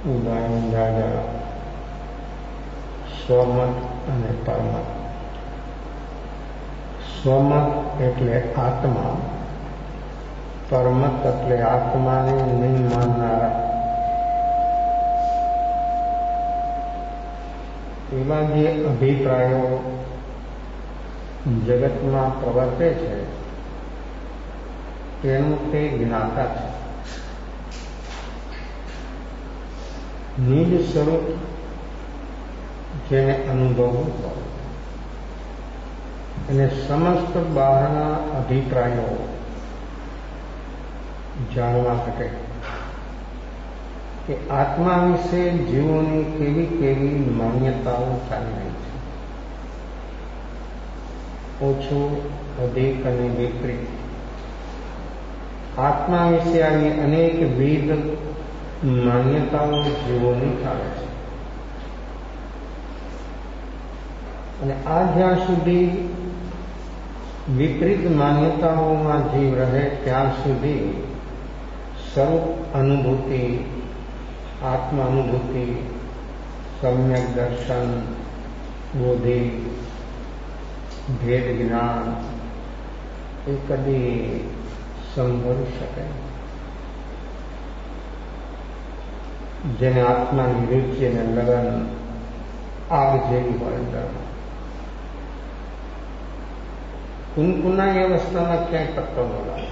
ઉદાહરણ દાદા સ્વમત અને પરમત. સ્વમત એટલે આત્મા, પરમત એટલે આત્માને નહીં માનનારા. એવા જે અભિપ્રાયો જગતમાં પ્રવર્તે છે તેનું તે જ્ઞાતા છે. નિજ સ્વરૂપ જેને અનુભવવું હોય અને સમસ્ત બહારના અભિપ્રાયો જાણવા માટે કે આત્મા વિશે જીવોની કેવી કેવી માન્યતાઓ ચાલી રહી છે, ઓછું, અધિક અને વિપરીત. આત્મા વિશે આવી અનેકવિધ માન્યતાઓ જીવોની ચાલે છે અને આ જ્યાં સુધી વિપરીત માન્યતાઓમાં જીવ રહે ત્યાં સુધી સ્વરૂપ અનુભૂતિ, આત્મ અનુભૂતિ, સમ્યક દર્શન, બોધિ, ભેદ જ્ઞાન એ કદી સંભળી શકે. જેને આત્માની રુચિ અને લગન આગ જેવી હોય અંદર, કુનકુના એ અવસ્થામાં ક્યાંય પત્તો ન લાગે.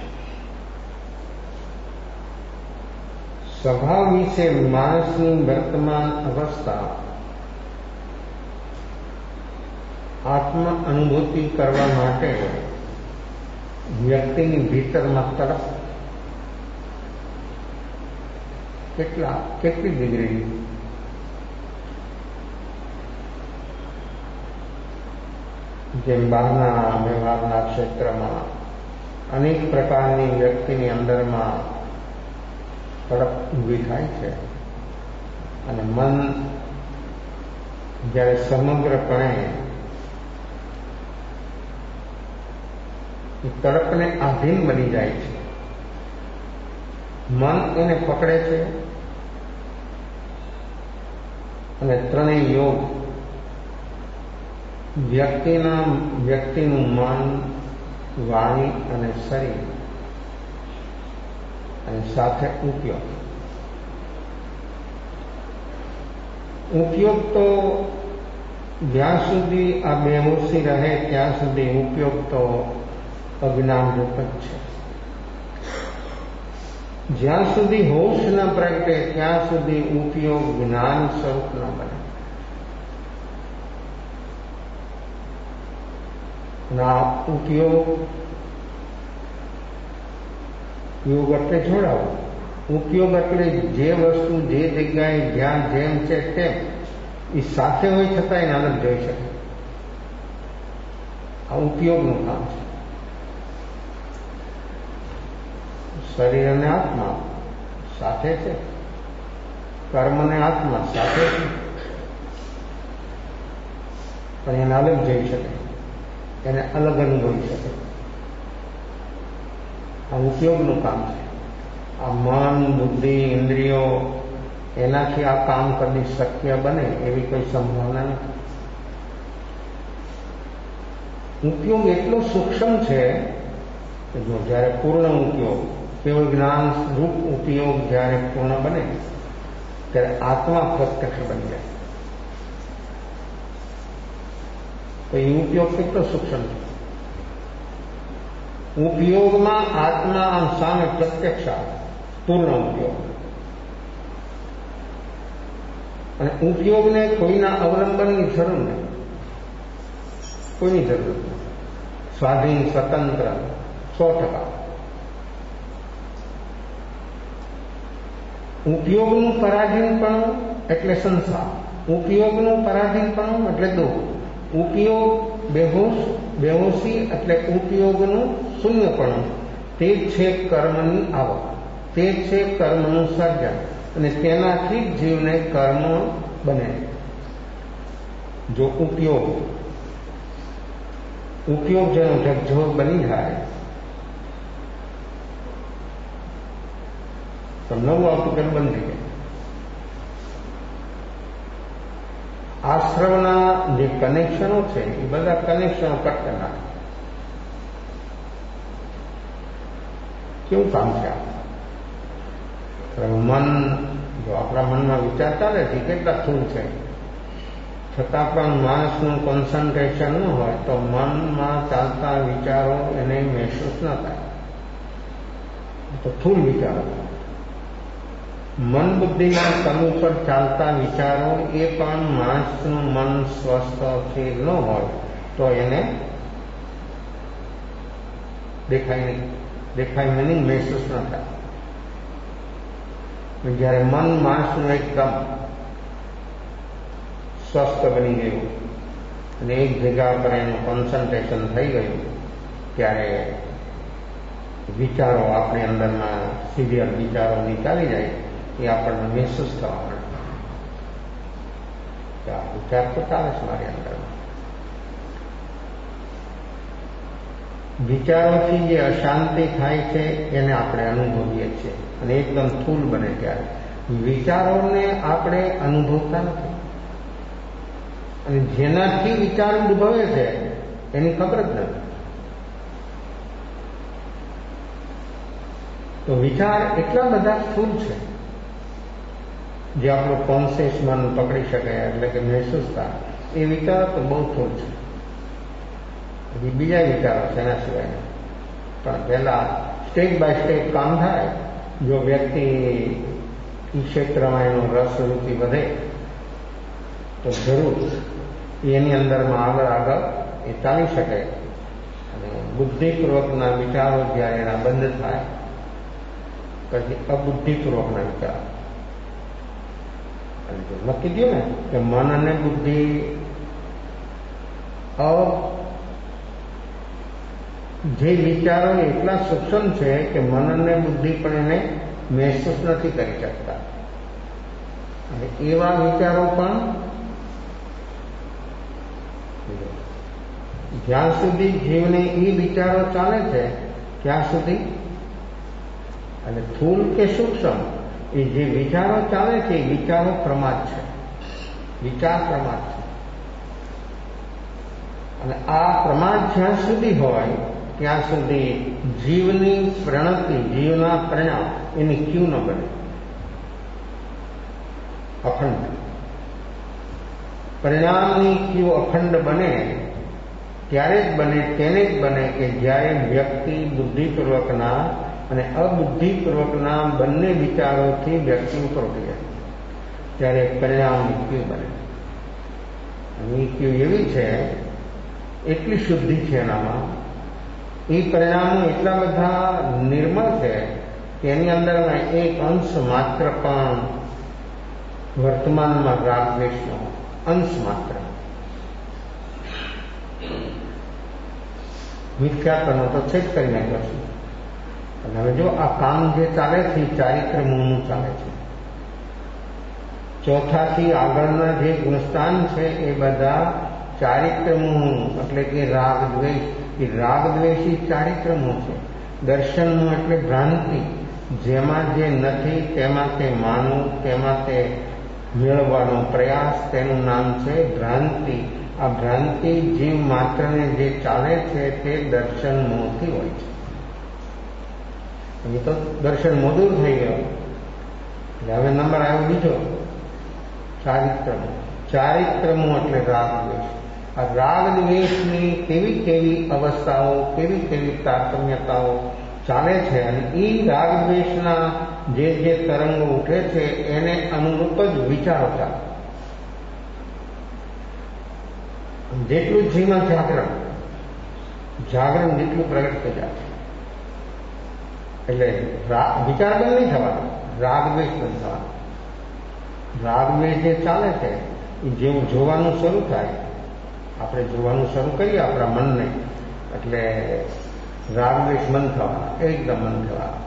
સ્વભાવ વિશે માણસની વર્તમાન અવસ્થા આત્મ અનુભૂતિ કરવા માટે વ્યક્તિની ભીતરમાં તરફ કેટલી ડિગ્રી જેમ બહારના વ્યવહારના ક્ષેત્રમાં અનેક પ્રકારની વ્યક્તિની અંદરમાં તડપ ઊભી થાય છે અને મન જ્યારે સમગ્રપણે એ તડપને આધીન બની જાય છે, મન એને પકડે છે અને ત્રણેય યોગ વ્યક્તિનું મન, વાણી અને શરીર અને સાથે ઉપયોગ તો જ્યાં સુધી આ બેહોશી રહે ત્યાં સુધી ઉપયોગ તો અજ્ઞાન રૂપ જ છે. જ્યાં સુધી હોશ ન પ્રગટે ત્યાં સુધી ઉપયોગ જ્ઞાન સ્વરૂપ ન બને. ના ઉપયોગ, યોગ એટલે જોડાવું, ઉપયોગ એટલે જે વસ્તુ જે જગ્યાએ જ્યાં જેમ છે તેમ એ સાથે હોય છતાં એને અલગ જોઈ શકે. આ ઉપયોગનું કામ છે. શરીર અને આત્મા સાથે છે, કર્મ અને આત્મા સાથે છે, પણ એને અલગ જોઈ શકે, એને અલગ અનુભવી શકે. આ ઉપયોગનું કામ છે. આ મન, બુદ્ધિ, ઇન્દ્રિયો એનાથી આ કામ કદી શક્ય બને એવી કોઈ સંભાવના નથી. ઉપયોગ એટલો સૂક્ષ્મ છે કે જો જ્યારે પૂર્ણ ઉપયોગ, કેવળ જ્ઞાન રૂપ ઉપયોગ જ્યારે પૂર્ણ બને ત્યારે આત્મા પ્રત્યક્ષ બની જાય. તો એ ઉપયોગ કેટલો સૂક્ષ્મ છે. ઉપયોગમાં આત્મા આમ સામે પ્રત્યક્ષ આવે, પૂર્ણ ઉપયોગ. અને ઉપયોગને કોઈના અવલંબનની જરૂર નહીં, કોઈની જરૂર નથી. સ્વાધીન, સ્વતંત્ર 100%. ઉપયોગનું પરાધીનપણું એટલે સંસાર, ઉપયોગનું પરાધીનપણું એટલે દુઃખ, ઉપયોગ બેહોશી એટલે ઉપયોગનું શૂન્યપણું. તે જ છે કર્મની આવક, તે જ છે કર્મનું સર્જન અને તેનાથી જ જીવને કર્મ બને. જો ઉપયોગ જેનો જગજો બની જાય તો નવું આવતું બંધ થઈ જાય. આશ્રમના જે કનેક્શનો છે એ બધા કનેક્શનો કટ કરી નાખે. કેવું કામ છે? મન, જો આપણા મનમાં વિચાર ચાલે છે કેટલા સ્થૂળ છે, છતાં પણ માણસનું કોન્સન્ટ્રેશન ન હોય તો મનમાં ચાલતા વિચારો એને મહેસૂસ ન થાય. તો સ્થૂળ વિચારો, મન બુદ્ધિના તલ ઉપર ચાલતા વિચારો એ પણ માણસનું મન સ્વસ્થ સ્થિર ન હોય તો એને દેખાય નહીં, મહેસૂસ ન થાય. જ્યારે મન માણસનું એકદમ સ્વસ્થ બની ગયું અને એક જગ્યા પર એનું કોન્સન્ટ્રેશન થઈ ગયું ત્યારે વિચારો આપણી અંદરના સિવિયર વિચારો નીકાળી જાય એ આપણને મહેસૂસ થવા મળે કે આ વિચાર તો ચાલે છે મારી અંદરમાં. વિચારોથી જે અશાંતિ થાય છે એને આપણે અનુભવીએ છીએ અને એકદમ સ્થૂળ બને ત્યારે વિચારોને આપણે અનુભવતા નથી. અને જેનાથી વિચાર ઉદ્ભવે છે એની ખબર જ નથી. તો વિચાર એટલા બધા સ્થૂળ છે જે આપણું કોન્શિયસ મન પકડી શકે એટલે કે મહેસૂસ થાય એ વિચાર તો બહુ સ્થૂળ છે. હજી બીજા વિચારો છે એના સિવાય. પણ પહેલા સ્ટેપ બાય સ્ટેપ કામ થાય. જો વ્યક્તિ એ ક્ષેત્રમાં એનો રસ રુચિ વધે તો જરૂર એની અંદરમાં આગળ એ ચાલી શકે. અને બુદ્ધિપૂર્વકના વિચારો જ્યારે એના બંધ થાય પછી અબુદ્ધિપૂર્વકના વિચારો. નક્કી થયું ને કે મન અને બુદ્ધિ જે વિચારો એટલા સૂક્ષ્મ છે કે મન અને બુદ્ધિ પણ એને મહેસૂસ નથી કરી શકતા. અને એવા વિચારો પણ જ્યાં સુધી જીવને એ વિચારો ચાલે છે ત્યાં સુધી, અને સ્થૂળ કે સૂક્ષ્મ એ જે વિચારો ચાલે છે એ વિચારો પ્રમાદ છે, વિચાર પ્રમાદ છે. અને આ પ્રમાદ જ્યાં સુધી હોય ત્યાં સુધી જીવની પ્રણતિ, જીવના પરિણામ એની ક્યુ ન બને, અખંડ. પરિણામની ક્યુ અખંડ બને ત્યારે જ બને, તેને જ બને કે જ્યારે વ્યક્તિ બુદ્ધિપૂર્વકના અને અબુદ્ધિપૂર્વકના બંને વિચારોથી વ્યક્તિ ઉપર ઉઠી જાય ત્યારે પરિણામની ક્યુ બને. અને એ ક્યુ એવી છે, એટલી શુદ્ધિ છે એનામાં, એ પરિણામો એટલા બધા નિર્મળ છે કે એની અંદરમાં એક અંશ માત્ર પણ વર્તમાનમાં રાગ દ્વેષનો અંશ માત્ર, મિથ્યાત્વનો તો છે જ કરી નાખ્યો છે. અને હવે જો આ કામ જે ચાલે છે એ ચારિત્ર મૂળનું ચાલે છે. ચોથાથી આગળના જે ગુણસ્થાન છે એ બધા ચારિત્ર મૂળ, એટલે કે રાગ દ્વેષ. એ રાગ દ્વેષી ચારિત્ર મૂળ છે. દર્શન મૂળ એટલે ભ્રાંતિ, જેમાં જે નથી તેમાં તે માનવું, તેમાં તે મેળવવાનો પ્રયાસ, તેનું નામ છે ભ્રાંતિ. આ ભ્રાંતિ જીવ માત્રને જે ચાલે છે તે દર્શન મૂળથી હોય છે. એ તો દર્શન મોદૂર થઈ ગયો એટલે હવે નંબર આવ્યો બીજો, ચારિત્રમ. ચારિત્રમ એટલે રાગ દ્વેષ. આ રાગ દ્વેષની કેવી કેવી અવસ્થાઓ, કેવી કેવી તારતમ્યતાઓ ચાલે છે અને એ રાગ દ્વેષના જે તરંગો ઉઠે છે એને અનુરૂપ જ વિચારો ચાલે. જેટલું જીવન જાગરણ જેટલું પ્રગટ થઈ જાય એટલે વિચાર બંધ નહીં થવાનો, રાગ દ્વેષ બંધ થવાનો. રાગ દ્વેષ જે ચાલે છે એ જેવું જોવાનું શરૂ થાય, આપણે જોવાનું શરૂ કરીએ આપણા મનને એટલે રાગ દ્વેષ બંધ થવાના, એકદમ બંધ થવાના.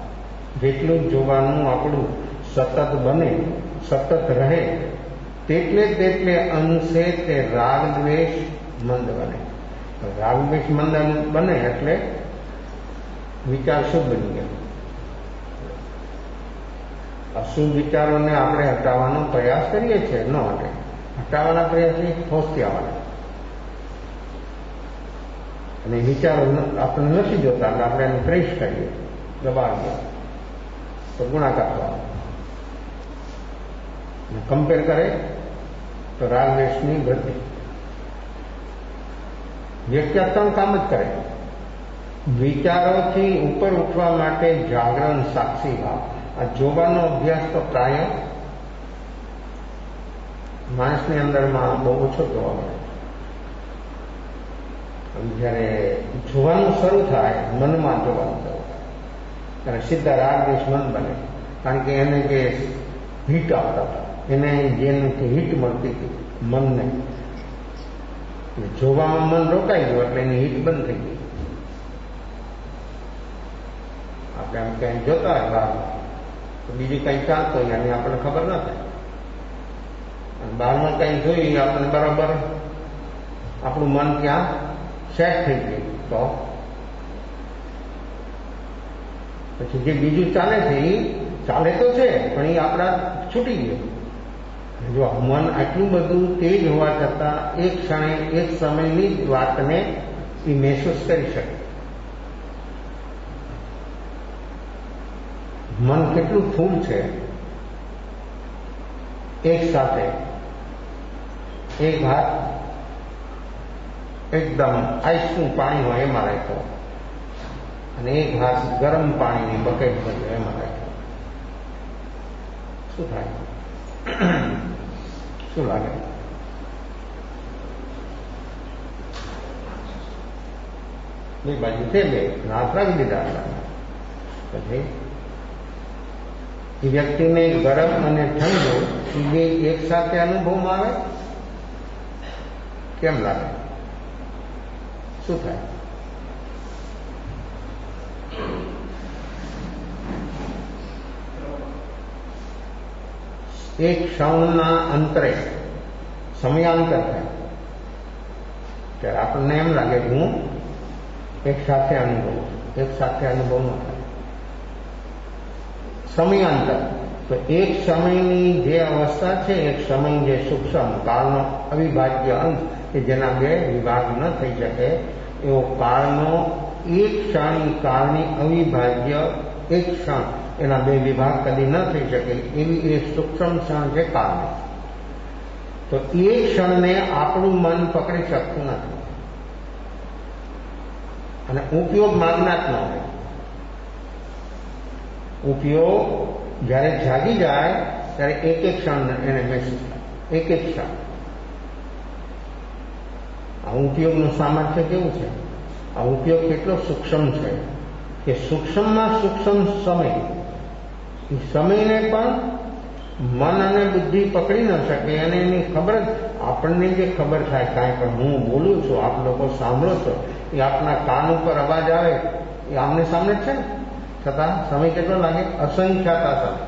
જેટલું જોવાનું આપણું સતત બને, સતત રહે તેટલે અંશે તે રાગ દ્વેષ મંદ બને. રાગ દ્વેષ મંદ બને એટલે વિચાર શુભ બની ગયા. અશુભ વિચારોને આપણે હટાવવાનો પ્રયાસ કરીએ છીએ, ન હટે. હટાવવાના પ્રયાસથી ફોસથી આવવાના. અને વિચારો આપણે નથી જોતા એટલે આપણે એને પ્રેસ કરીએ, દબાવીએ તો ગુણાકાર થવાનો. કમ્પેર કરે તો રાગ દ્વેષની વૃદ્ધિ. વ્યક્તિ આ 3 કામ જ કરે. વિચારોથી ઉપર ઉઠવા માટે જાગરણ, સાક્ષી ભાવ. આ જોવાનો અભ્યાસ તો પ્રાય માણસની અંદરમાં બહુ ઓછો જોવા મળે. જ્યારે જોવાનું શરૂ થાય, મનમાં જોવાનું શરૂ થાય, ત્યારે સીધા રાગ દ્વેષ મન બને. કારણ કે એને જે હીટ આવતા હતા, એને જેનાથી હીટ મળતી હતી મનને, જોવામાં મન રોકાઈ ગયું એટલે એની હીટ બંધ થઈ ગઈ. આપણે આમ ક્યાંય જોતા હોય બહારમાં તો બીજું કંઈ ચાલતું હોય એની આપણને ખબર ન થાય. અને બહારમાં કંઈ જોઈએ આપણને બરાબર આપણું મન ત્યાં સેટ થઈ ગયું તો પછી જે બીજું ચાલે છે એ ચાલે તો છે પણ એ આપણા છૂટી ગયું. જો મન આટલું બધું તેજ હોવા છતાં એક ક્ષણે એક સમયની જ વાતને એ મહેસૂસ કરી શકે. મન કેટલું ફૂલ છે. એક સાથે એક હાથ એકદમ આઈસનું પાણી હોય એમાં રાખ્યો અને એક હાથ ગરમ પાણીની બકેટ ભર્યો એમાં રાખ્યો. શું થાય? શું લાગે? બે બાજુ છે, બે હાથ રાખી દીધા. પછી એ વ્યક્તિને ગરમ અને ઠંડુ એ બે એક સાથે અનુભવમાં આવે. કેમ લાગે? શું થાય? એક ક્ષણના અંતરે સમયાંતર થાય ત્યારે આપણને એમ લાગે કે હું એક સાથે અનુભવું, એક સાથે અનુભવ ન થાય. સમયાંતર તો એક સમયની જે અવસ્થા છે, એક સમય જે સૂક્ષ્મ કાળનો અવિભાજ્ય અંત કે જેના બે વિભાગ ન થઈ શકે એવો કાળનો એક ક્ષણ, કાળની અવિભાજ્ય એક ક્ષણ, એના બે વિભાગ કદી ન થઈ શકે એવી એક સૂક્ષ્મ ક્ષણ છે કાળની. તો એ ક્ષણને આપણું મન પકડી શકતું નથી અને ઉપયોગ માગનાર ન હોય. ઉપયોગ જ્યારે જાગી જાય ત્યારે એક એક ક્ષણ એને મહેસૂસ થાય, એક એક ક્ષણ. આ ઉપયોગનું સામર્થ્ય કેવું છે? આ ઉપયોગ કેટલો સૂક્ષ્મ છે કે સૂક્ષ્મમાં સૂક્ષ્મ સમય, એ સમયને પણ મન અને બુદ્ધિ પકડી ન શકે. અને એની ખબર જ, આપણને જે ખબર થાય કાંઈ પણ હું બોલું છું, આપ લોકો સાંભળો છો, એ આપના કાન ઉપર અવાજ આવે એ આમને સામને જ છે ને, છતાં સમય કેટલો લાગે? અસંખ્યાતા સમય,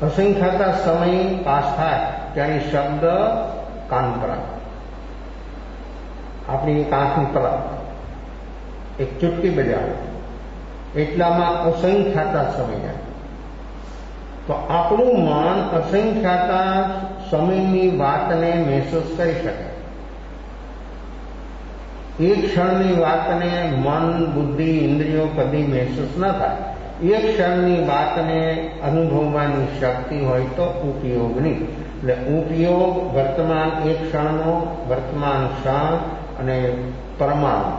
અસંખ્યાતા સમય પાસ થાય ત્યારે શબ્દ કાન પર આવે. આપણી એક આંખની પલક, એક ચૂટકી બજાવે એટલામાં અસંખ્યાતા સમય જાય. તો આપણું મન અસંખ્યાતા સમયની વાતને મહેસૂસ કરી શકે. એક ક્ષણની વાતને મન, બુદ્ધિ, ઇન્દ્રિયો કદી મહેસૂસ ન થાય. એક ક્ષણની વાતને અનુભવવાની શક્તિ હોય તો ઉપયોગની. એટલે ઉપયોગ વર્તમાન એક ક્ષણનો, વર્તમાન ક્ષણ અને પરમાણુ,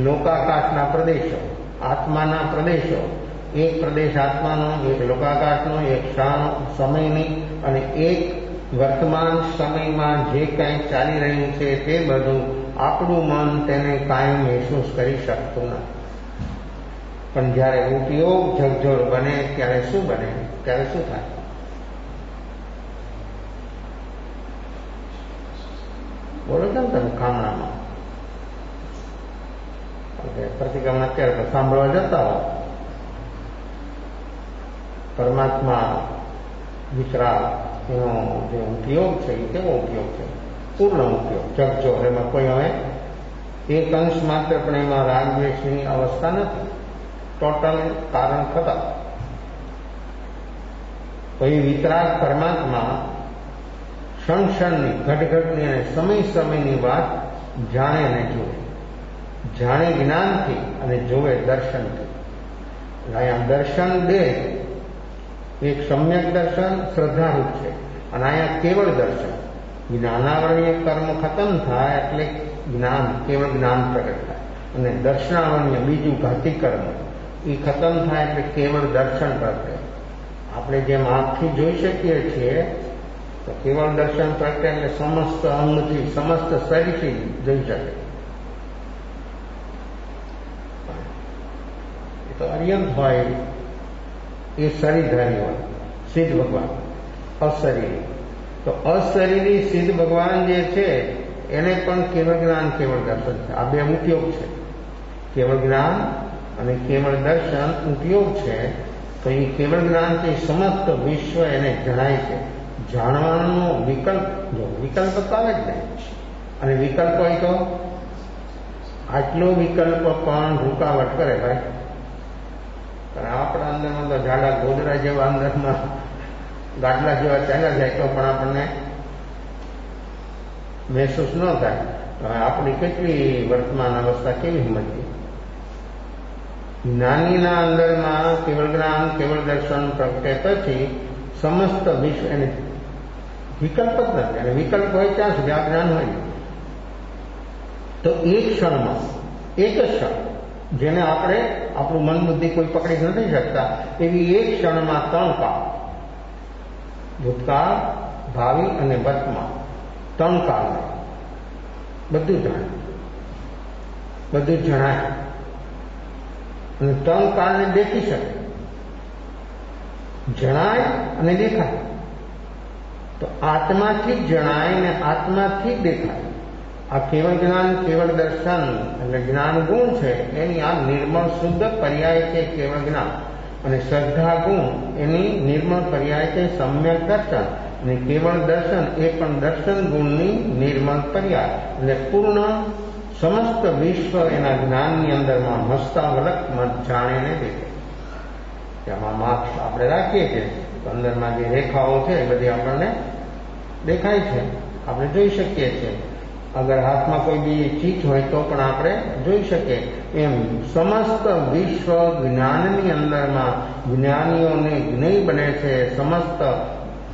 લોકાકાશના પ્રદેશો, આત્માના પ્રદેશો, એક પ્રદેશ આત્માનો, એક લોકાકાશનો, એક ક્ષણ સમયની અને એક વર્તમાન સમયમાં જે કંઈ ચાલી રહ્યું છે તે બધું આપણું મન તેને કાંઈ મહેસૂસ કરી શકતું નથી. પણ જ્યારે ઉપયોગ ઝગઝોર બને ત્યારે શું બને? ત્યારે શું થાય? બોલો છો ને તમે ખામણામાં પ્રતિક્રમણ અત્યારે તો સાંભળવા જતા હો, પરમાત્મા વિતરાગ એનો જે ઉપયોગ છે એ કેવો ઉપયોગ છે? પૂર્ણ ઉપયોગ. જગજો એમાં કોઈ હવે એક અંશ માત્ર પણ એમાં રાગ દ્વેષની અવસ્થા નથી. ટોટલ કારણ ખતમ. તો એ વિતરાગ પરમાત્મા ક્ષણ ઘટઘટની અને સમયની વાત જાણે ને જુએ. જાણે જ્ઞાનથી અને જોવે દર્શનથી. અહીંયા દર્શન બે, એક સમ્યક દર્શન શ્રદ્ધારૂપ છે અને અહીંયા કેવળ દર્શન. જ્ઞાનાવરણીય કર્મ ખતમ થાય એટલે જ્ઞાન, કેવળ જ્ઞાન પ્રગટ થાય, અને દર્શનાવરણીય બીજું ઘાતી કર્મ એ ખતમ થાય એટલે કેવળ દર્શન પ્રગટે. આપણે જેમ આંખથી જોઈ શકીએ છીએ તો કેવળ દર્શન પ્રગટે એટલે સમસ્ત અંગથી, સમસ્ત શરીરથી જોઈ શકે. તો અર્યંત હોય એ શરીરધારી હોય, સિદ્ધ ભગવાન. અશરીરી તો અશરીરી સિદ્ધ ભગવાન જે છે એને પણ કેવળ જ્ઞાન, કેવળ દર્શન છે. આ બે ઉપયોગ છે. કેવળ જ્ઞાન અને કેવળ દર્શન ઉપયોગ છે. તો એ કેવળ જ્ઞાનથી સમસ્ત વિશ્વ એને જણાય છે. જાણવાનો વિકલ્પ, જો વિકલ્પ તો આવે જ નહીં, અને વિકલ્પ હોય તો આટલો વિકલ્પ પણ રૂકાવટ કરે ભાઈ. કારણ આપણા અંદરમાં તો જાડા ગોદરા જેવા અંદરમાં ગાટલા જેવા ચાલ્યા જાય તો પણ આપણને મહેસૂસ ન થાય. તો આપણી કેટલી વર્તમાન અવસ્થા કેવી સમજવી? જ્ઞાનીના અંદરમાં કેવળ જ્ઞાન, કેવળ દર્શન પ્રગટે પછી સમસ્ત વિશ્વ એને વિકલ્પ જ નથી. અને વિકલ્પ હોય ત્યાં સુધી આ જ્ઞાન હોય. તો એક ક્ષણમાં, એક જ ક્ષણ, જેને આપણે આપણું મન બુદ્ધિ કોઈ પકડી નથી શકતા એવી એક ક્ષણમાં ત્રણ કાળ, ભૂતકાળ, ભાવિ અને વર્તમાન, ત્રણ કાળને બધું જાણે, બધું જણાય અને ત્રણ કાળને દેખી શકે. જણાય અને દેખાય. તો આત્માથી જ જણાય ને આત્માથી જ દેખાય. આ કેવળ જ્ઞાન, કેવળ દર્શન એટલે જ્ઞાન ગુણ છે એની આ નિર્મળ શુદ્ધ પર્યાય છે કેવળ જ્ઞાન, અને શ્રદ્ધા ગુણ એની નિર્મળ પર્યાય છે સમ્યક દર્શન, અને કેવળ દર્શન એ પણ દર્શન ગુણની નિર્મળ પર્યાય. એટલે પૂર્ણ સમસ્ત વિશ્વ એના જ્ઞાનની અંદરમાં હસ્તાવલક જાણે ને દેખે. તેમાં માર્ક્સ આપણે રાખીએ છીએ, અંદરમાં જે રેખાઓ છે એ બધી આપણને દેખાય છે, આપણે જોઈ શકીએ છીએ. અગર હાથમાં કોઈ બીજી ચીજ હોય તો પણ આપણે જોઈ શકીએ. એમ સમસ્ત વિશ્વ જ્ઞાનની અંદરમાં જ્ઞાનીઓને જ્ઞેય બને છે. સમસ્ત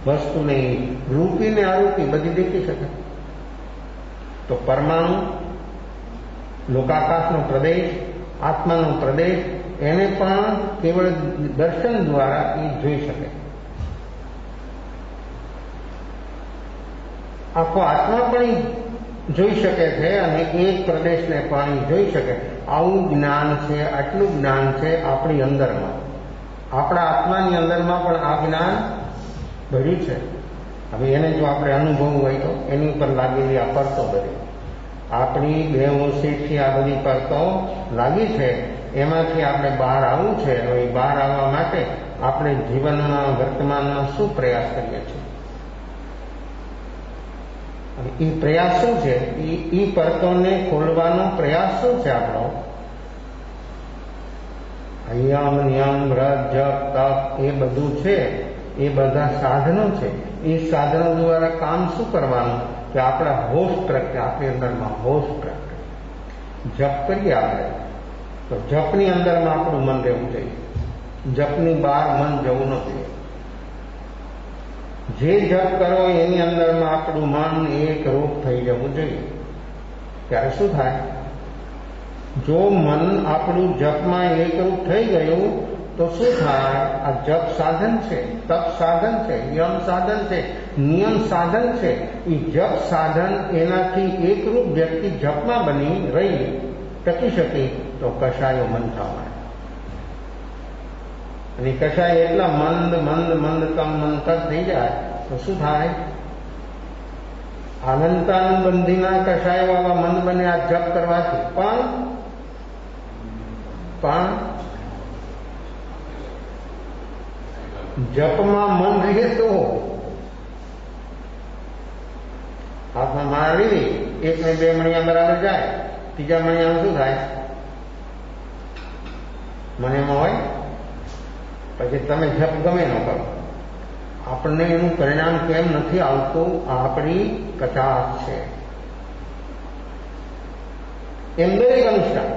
વસ્તુની રૂપી ને અરૂપી બધી દેખી શકે. તો પરમાણુ, લોકાકાશનો પ્રદેશ, આત્માનો પ્રદેશ, એને પણ કેવળ દર્શન દ્વારા એ જોઈ શકે. આખો આત્મા પણ જોઈ શકે છે અને એક પ્રદેશને પણ જોઈ શકે. આવું જ્ઞાન છે, આટલું જ્ઞાન છે આપણી અંદરમાં. આપણા આત્માની અંદરમાં પણ આ જ્ઞાન ભર્યું છે. હવે એને જો આપણે અનુભવવું હોય તો એની ઉપર લાગેલી આ પરતો બધી આપણી બેહોશીથી આ બધી પરતો લાગી છે, એમાંથી આપણે બહાર આવવું છે. હવે બહાર આવવા માટે આપણે જીવનમાં, વર્તમાનમાં શું પ્રયાસ કરીએ છીએ? એ પ્રયાસ શું છે? એ પરતોને ખોલવાનો પ્રયાસ શું છે આપણો? યમ, નિયમ, વ્રત, જપ, તપ એ બધું છે, એ બધા સાધનો છે. એ સાધનો દ્વારા કામ શું કરવાનું? કે આપણા હોશ પ્રગટે, આપણી અંદરમાં હોશ પ્રગટે. જપ કરીએ આપણે તો જપની અંદરમાં આપણું મન રહેવું જોઈએ. જપની બહાર મન જવું નથી. જે જપ કરો એની અંદરમાં આપણું મન એક રૂપ થઈ જવું જોઈએ. ત્યારે શું થાય? જો મન આપણું જપમાં એક રૂપ થઈ ગયું તો શું થાય? આ જપ સાધન છે, તપ સાધન છે, યમ સાધન છે, નિયમ સાધન છે. એ જપ સાધન એનાથી એકરૂપ વ્યક્તિ જપમાં બની રહી ટકી શકે તો કશાયો મન થવા. અને કશાય એટલા મંદ મંદ મંદ કમ મંતર થઈ જાય તો શું થાય? અનંતાનુબંધીના કશાયો આવા મંદ બને આ જપ કરવાથી. પણ જપમાં મન રહે તો હાથમાં માળા લીધી, 1 ને 2 મણિયા બરાબર જાય, 3જા મણિયામાં શું થાય? મને એમાં હોય. પછી તમે જપ ગમે ન કરો, આપણને એનું પરિણામ કેમ નથી આવતું? આપણી કચાશ છે. એમ દરેક અનુષ્ઠાન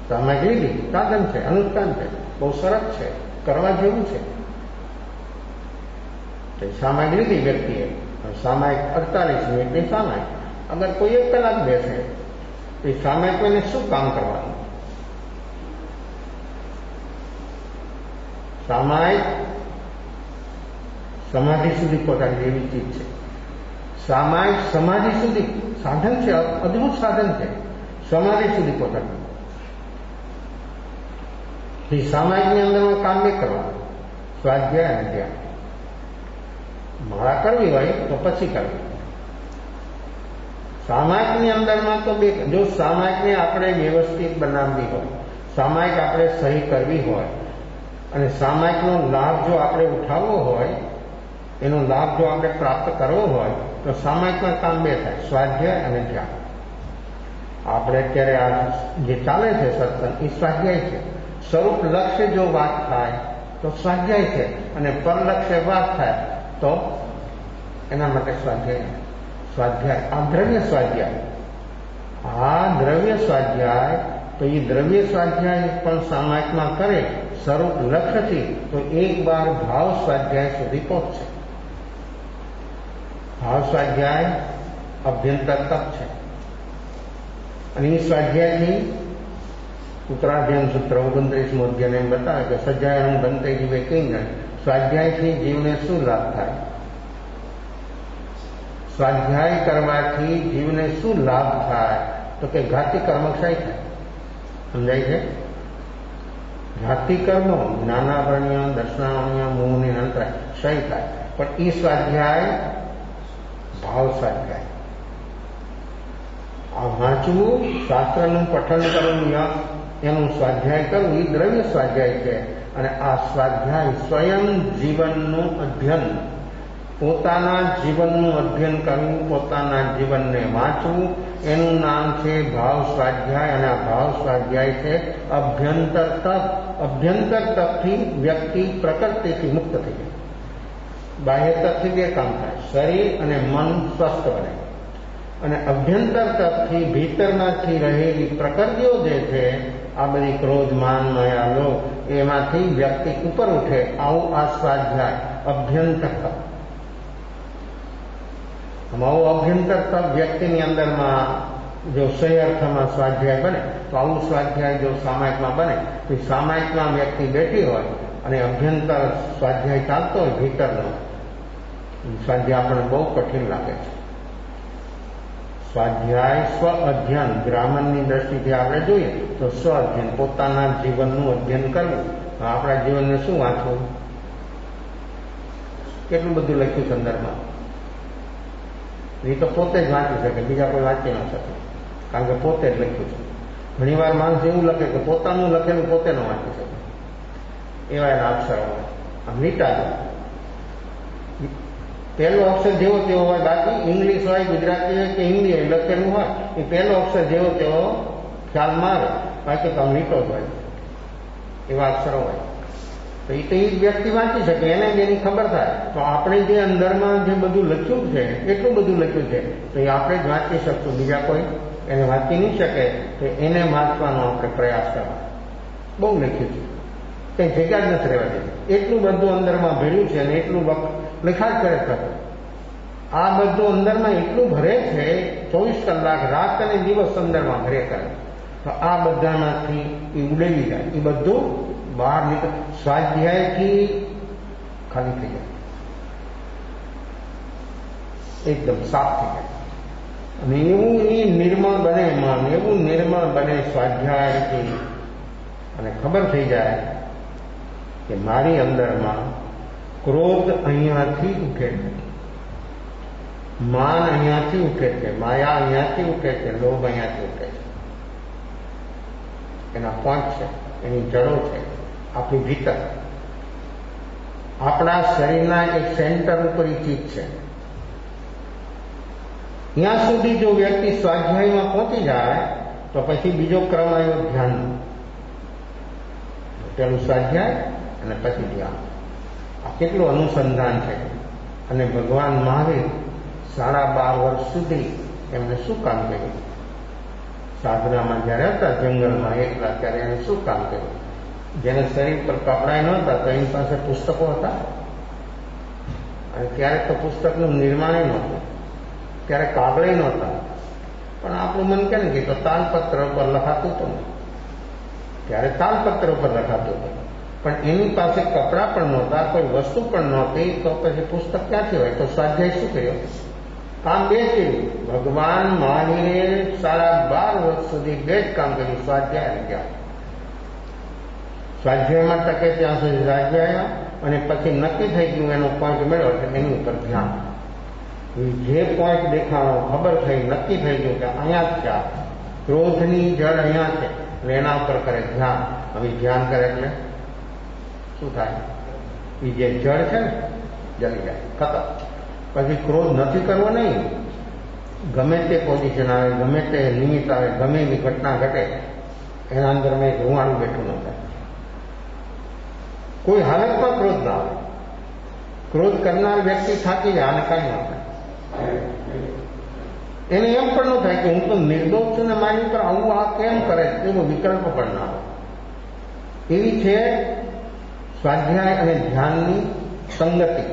સામગ્રી સાધન છે, અનુષ્ઠાન છે, બહુ સરસ છે, કરવા જેવું છે. સામગ્રી વ્યક્તિએ સામાયિક 48 મિનિટની સામાયિક, અગર કોઈ 1 કલાક બેસે તો સામાયિક એને શું કામ કરવાનું? સામાયિક સમાધિ સુધી પહોંચાડી એવી ચીજ છે. સામાયિક સમાધિ સુધી સાધન છે, અદભુત સાધન છે. સમાધિ સુધી પહોંચાડવું. સામાયિકની અંદરમાં કામ નહીં કરવા, સ્વાધ્યાય અને ધ્યાન. માળા કરવી હોય તો પછી કરવી. સામાયિકની અંદરમાં તો જો સામાયિકને આપણે વ્યવસ્થિત બનાવવી હોય, સામાયિક આપણે સહી કરવી હોય અને સામાયિકનો લાભ જો આપણે ઉઠાવવો હોય, એનો લાભ જો આપણે પ્રાપ્ત કરવો હોય તો સામાયિકમાં કામ 2 થાય, સ્વાધ્યાય અને ધ્યાન. આપણે અત્યારે આ જે ચાલે છે સત્સંગ એ સ્વાધ્યાય છે. સ્વરૂપ લક્ષ્ય જો વાત થાય તો સ્વાધ્યાય છે, અને પરલક્ષ્ય વાત થાય તો એના માટે સ્વાધ્યાય. આ દ્રવ્ય સ્વાધ્યાય, આ દ્રવ્ય સ્વાધ્યાય. તો એ દ્રવ્ય સ્વાધ્યાય પણ સામાયિકમાં કરે સ્વરૂપ લક્ષ્યથી તો 1 વાર ભાવ સ્વાધ્યાય સુધી પહોંચશે. ભાવ સ્વાધ્યાય અભ્યંતર તપ છે, અને એ સ્વાધ્યાયથી ઉત્તરાધ્યાન સૂત્ર 29મો અધ્યાય એમ બતાવે કે સજ્જાયન બનતે જીવે કિંજન. સ્વાધ્યાયથી જીવને શું લાભ થાય? સ્વાધ્યાય કરવાથી જીવને શું લાભ થાય? તો કે ઘાતી કર્મક્ષય થાય. સમજાય છે? ઘાતી કર્મો જ્ઞાનાવરણ્ય, દર્શનાવરણ્ય, મોહની અંતર ક્ષય થાય. પણ એ સ્વાધ્યાય ભાવ સ્વાધ્યાય. આ વાંચવું, શાસ્ત્રનું પઠન કરવું, એનું સ્વાધ્યાય કરવું એ દ્રવ્ય સ્વાધ્યાય છે. અને આ સ્વાધ્યાય સ્વયં જીવનનું અધ્યયન, પોતાના જીવનનું અધ્યયન કરવું, પોતાના જીવનને વાંચવું, એનું નામ છે ભાવ સ્વાધ્યાય. અને આ ભાવ સ્વાધ્યાય છે અભ્યંતર તપ. અભ્યંતર તપથી વ્યક્તિ પ્રકૃતિથી મુક્ત થઈ જાય. બાહ્ય તપથી 2 કામ થાય, શરીર અને મન સ્વસ્થ બને. અને અભ્યંતર તપથી ભીતરમાંથી રહેલી પ્રકૃતિઓ જે છે, આ બધી ક્રોધ, માન, માયા, લોભ, એમાંથી વ્યક્તિ ઉપર ઉઠે. આવું આ સ્વાધ્યાય અભ્યંતર તપ. આવું અભ્યંતર તપ વ્યક્તિની અંદરમાં જો સહી અર્થમાં સ્વાધ્યાય બને તો આવું સ્વાધ્યાય જો સામાયિકમાં બને તો સામાયિકમાં વ્યક્તિ બેઠી હોય અને અભ્યંતર સ્વાધ્યાય ચાલતો હોય, ભીતરનો સ્વાધ્યાય આપણને બહુ કઠિન લાગે છે. સ્વાધ્યાય સ્વ અધ્યયન, ગ્રામરની દ્રષ્ટિથી આપણે જોઈએ તો સ્વ અધ્યયન, પોતાના જીવનનું અધ્યયન કરવું. આપણા જીવનને શું વાંચવું? કેટલું બધું લખ્યું સંદર્ભમાં, એ તો પોતે જ વાંચી શકે, બીજા કોઈ વાંચી ન શકે, કારણ કે પોતે જ લખ્યું છે. ઘણી વાર માણસ એવું લખે કે પોતાનું લખેલું પોતે ન વાંચી શકે, એવા એના અક્ષરો હોય. આમ લીટા જ પહેલો અક્ષર જેવો તેવો હોય, બાકી ઇંગ્લિશ હોય, ગુજરાતી હોય કે હિન્દી હોય, લખેલું હોય એ પહેલો અક્ષર જેવો તેવો ખ્યાલ મારે, બાકી તો લીટો જ હોય, એવા અક્ષરો હોય. તો એ જ વ્યક્તિ વાંચી શકે, એને જ એની ખબર થાય. તો આપણે જે અંદરમાં જે બધું લખ્યું છે, એટલું બધું લખ્યું છે, તો એ આપણે જ વાંચી શકશું, બીજા કોઈ એને વાંચી નહીં શકે. તો એને વાંચવાનો આપણે પ્રયાસ કરવા. બહુ લખ્યું છે, કંઈ જગ્યા જ નથી રહેવા દેતી. એટલું બધું અંદરમાં ભર્યું છે અને એટલું લખાણ કરે છે. આ બધું અંદરમાં એટલું ભરે છે, 24 કલાક રાત અને દિવસ અંદરમાં ભરે કરે. તો આ બધામાંથી એ ઉડેલી જાય, એ બધું બહાર નીકળે, સ્વાધ્યાયથી ખાલી થઈ જાય, એકદમ સાફ થઈ જાય. અને એવું એ નિર્મળ બને મન, એવું નિર્મળ બને સ્વાધ્યાયથી. અને ખબર થઈ જાય કે મારી અંદરમાં ક્રોધ અહીંયાથી ઉઠે છે, માન અહીંયાથી ઉઠે છે, માયા અહીંયાથી ઉઠે છે, લોભ અહીંયાથી ઉઠે છે. એના પોઈન્ટ છે, એની જડો છે. આપણી ભીતર, આપણા શરીરના એક સેન્ટર ઉપર ચિત્ત છે. ત્યાં સુધી જો વ્યક્તિ સ્વાધ્યાયમાં પહોંચી જાય તો પછી બીજો ક્રમ આવ્યો ધ્યાનનો. પેલું સ્વાધ્યાય અને પછી ધ્યાન. આ કેટલું અનુસંધાન છે. અને ભગવાન મહાવીર 12.5 વર્ષ સુધી એમને શું કામ કર્યું? સાધનામાં જયારે હતા જંગલમાં એકલા, ત્યારે એને શું કામ કર્યું? જેને શરીર પર કપડાય નહોતા તો એની પાસે પુસ્તકો હતા, અને ત્યારે તો પુસ્તકનું નિર્માણ નહોતું, ત્યારે કાગળે નહોતા. પણ આપણું મન કે ને તો તાલપત્ર ઉપર લખાતું હતું ને, ત્યારે તાલપત્ર ઉપર લખાતું હતું. પણ એની પાસે કપડાં પણ નહોતા, કોઈ વસ્તુ પણ નહોતી, તો પછી પુસ્તક ક્યાંથી હોય? તો સ્વાધ્યાય શું કર્યો? કામ બે કર્યું. ભગવાન મહાવીરે 12.5 વર્ષ સુધી બે જ કામ કર્યું, સ્વાધ્યાય અને ધ્યાન. સ્વાધ્યાયમાં ટકે ત્યાં સુધી સ્વાધ્યાય, અને પછી નક્કી થઈ ગયું એનો પોઈન્ટ મળ્યો એટલે એની ઉપર ધ્યાન. જે પોઈન્ટ દેખાણો ખબર થઈ, નક્કી થઈ ગયું કે અહીંયા જ છે, ક્રોધની જળ અહીંયા છે, એટલે એના ઉપર કરે ધ્યાન. હવે ધ્યાન કરે એટલે શું થાય? એ જે જળ છે ને જલી જાય, ખતમ. પછી ક્રોધ નથી કરવો નહીં. ગમે તે પોઝિશન આવે, ગમે તે લિમિટ આવે, ગમે એવી ઘટના ઘટે, એના અંદર મેં રૂવાણું બેઠું ન થાય. કોઈ હાલતમાં ક્રોધ ના આવે. ક્રોધ કરનાર વ્યક્તિ થાકી જાય અને કાંઈ ન થાય. એને એમ પણ ન થાય કે હું તો નિર્દોષ છું ને મારી ઉપર આવું આ કેમ કરે, એવો વિકલ્પ પણ ના આવે. એવી છે સ્વાધ્યાય અને ધ્યાનની સંગતિ.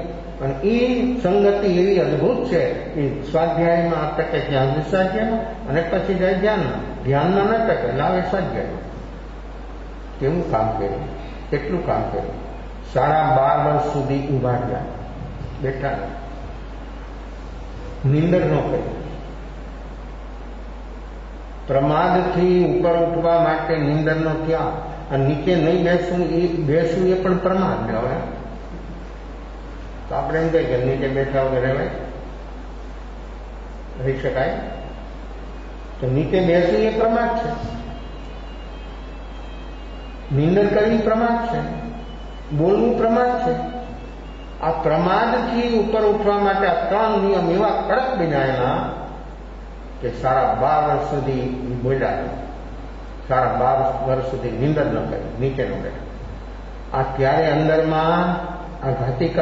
અને એ સંગતિ એવી અદભુત છે કે સ્વાધ્યાયમાં અટકે ત્યાં સ્વાધ્યાયમાં, અને પછી જાય ધ્યાનમાં. ધ્યાનમાં ન ટકે લાવે સ્વાધ્યાય. કેવું કામ કર્યું, કેટલું કામ કર્યું. 12.5 વર્ષ સુધી ઉભા રહ્યા, બેઠા, નિંદર ન કરી. પ્રમાદથી ઉપર ઉઠવા માટે નિંદર નો ક્યાં, અને નીચે નહીં બેસવું એ પણ પ્રમાદ ને. હવે તો આપણે એમ કહીએ કે નીચે બેઠા વગર રહેવાય, રહી શકાય? તો નીચે બેસવું એ પ્રમાદ છે, નિંદર કરવી પ્રમાદ છે, બોલવું પ્રમાદ છે. આ પ્રમાદથી ઉપર ઉઠવા માટે આ 3 નિયમ એવા કડક બન્યા કે 12.5 વર્ષ સુધી બોલ્યા, 12.5 વર્ષ સુધી નિંદર ન કરી, નીચે ન બેઠા. આ ત્યારે અંદરમાં આ ઘાતી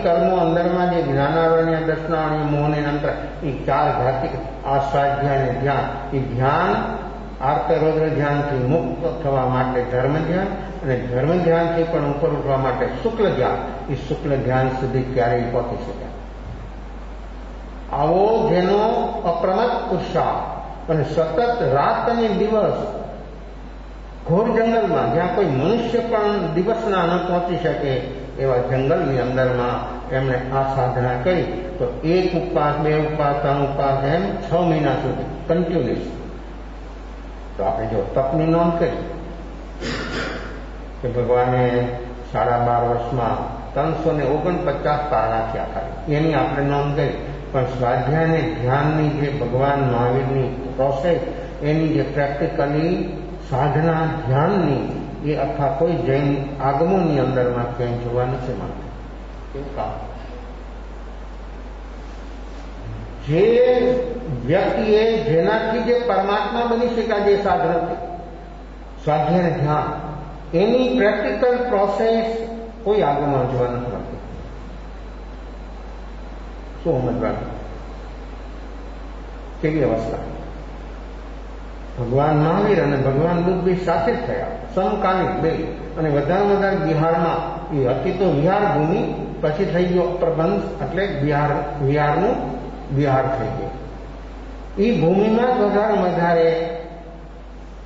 કર્મો અંદરમાં જે જ્ઞાનાવરણીય, દર્શનાવરણીય, મોહની અંતર, એ 4 ઘાતી, આ સ્વાધ્યાય અને ધ્યાન. એ ધ્યાન આર્તરૌદ્ર ધ્યાનથી મુક્ત થવા માટે ધર્મ ધ્યાન, અને ધર્મ ધ્યાનથી પણ ઉપર ઉઠવા માટે શુક્લ ધ્યાન. એ શુક્લ ધ્યાન સુધી ક્યારેય પહોંચી શક્યા. આવો જેનો અપ્રમત્ત ઉત્સાહ, અને સતત રાત અને દિવસ ઘોર જંગલમાં, જ્યાં કોઈ મનુષ્ય પણ દિવસના ન પહોંચી શકે એવા જંગલની અંદરમાં એમણે આ સાધના કરી. તો 1 ઉપવાસ, 2 ઉપવાસ, 3 ઉપવાસ, એમ 6 મહિના સુધી કન્ટિન્યુઅસ. તો આપણે જો તપની નોંધ કરી કે ભગવાને 12.5 વર્ષમાં 349 પારણા થયા ખાલી, એની આપણે નોંધ કરી. પણ સ્વાધ્યાય અને ધ્યાનની જે ભગવાન મહાવીરની પ્રોસેસ, એની જે પ્રેક્ટિકલી સાધના ધ્યાનની, એ આખા કોઈ જૈન આગમોની અંદરમાં ક્યાંય જોવા નથી મળતું. એવું કામ જે વ્યક્તિએ, જેનાથી જે પરમાત્મા બની શક્યા, જે સાધન સ્વાધ્યાય અને ધ્યાન, એની પ્રેક્ટિકલ પ્રોસેસ કોઈ આગળમાં જોવા નથી મળતી. શું સમજવાનું? કેવી અવસ્થા? ભગવાન મહાવીર અને ભગવાન બુદ્ધ બી સાથે જ થયા, સમકાલીન બે. અને વધારે બિહારમાં એ હતી તો વિહાર ભૂમિ, પછી થઈ ગયો પ્રબંધ, એટલે વિહારનું બિહાર થઈ ગયું. એ ભૂમિમાં વધારે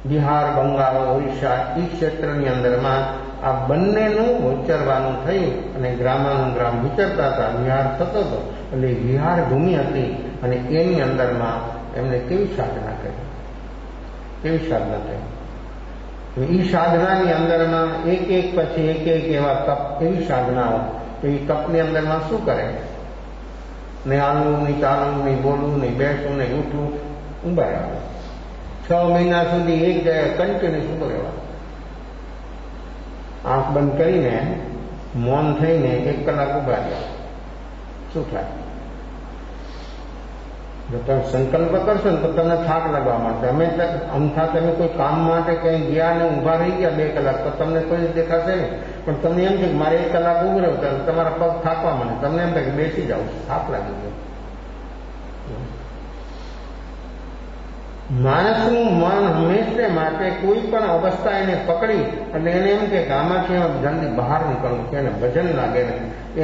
બિહાર, બંગાળ, ઓરિસ્સા, એ ક્ષેત્રની અંદરમાં આ બંનેનું ઉચ્ચરવાનું થયું, અને ગ્રામાનુગ્રામ વિચરતા હતા, વિહાર થતો હતો. એટલે વિહાર ભૂમિ હતી, અને એની અંદરમાં એમને કેવી સાધના કરી, કેવી સાધના થઈ. એ સાધનાની અંદરમાં એક પછી એક એવા તપ, એવી સાધનાઓ. તો એ તપની અંદરમાં શું કરે? નહીં હાલવું, નહીં ચાલવું, નહીં બોલવું, નહીં બેસવું, નહીં ઉઠવું, ઊંઘા રહેવું. 6 મહિના સુધી એક જગ્યાએ કન્ટિન્યુઅસ ઉભો રહેવા. આંખ બંધ કરીને મૌન થઈને 1 કલાક ઉભા રહ્યા, શું થાય? જો તમે સંકલ્પ કરશો ને તો તમને થાક લાગવા માંડશે. અમે અમથા તમે કોઈ કામ માટે કંઈ ગયા ને ઊભા રહી ગયા 2 કલાક તો તમને કોઈ દેખાશે નહીં. પણ તમને એમ છે કે મારે 1 કલાક ઉભું રહ્યું ત્યારે તમારા પગ થાકવા માંડે. તમને એમ થાય કે બેસી જાવ, થાક લાગી ગયો. માણસનું મન હંમેશા માટે કોઈ પણ અવસ્થા એને પકડી અને એને એમ કે આમાંથી જલ્દી બહાર નીકળવું છે, એને ભજન લાગે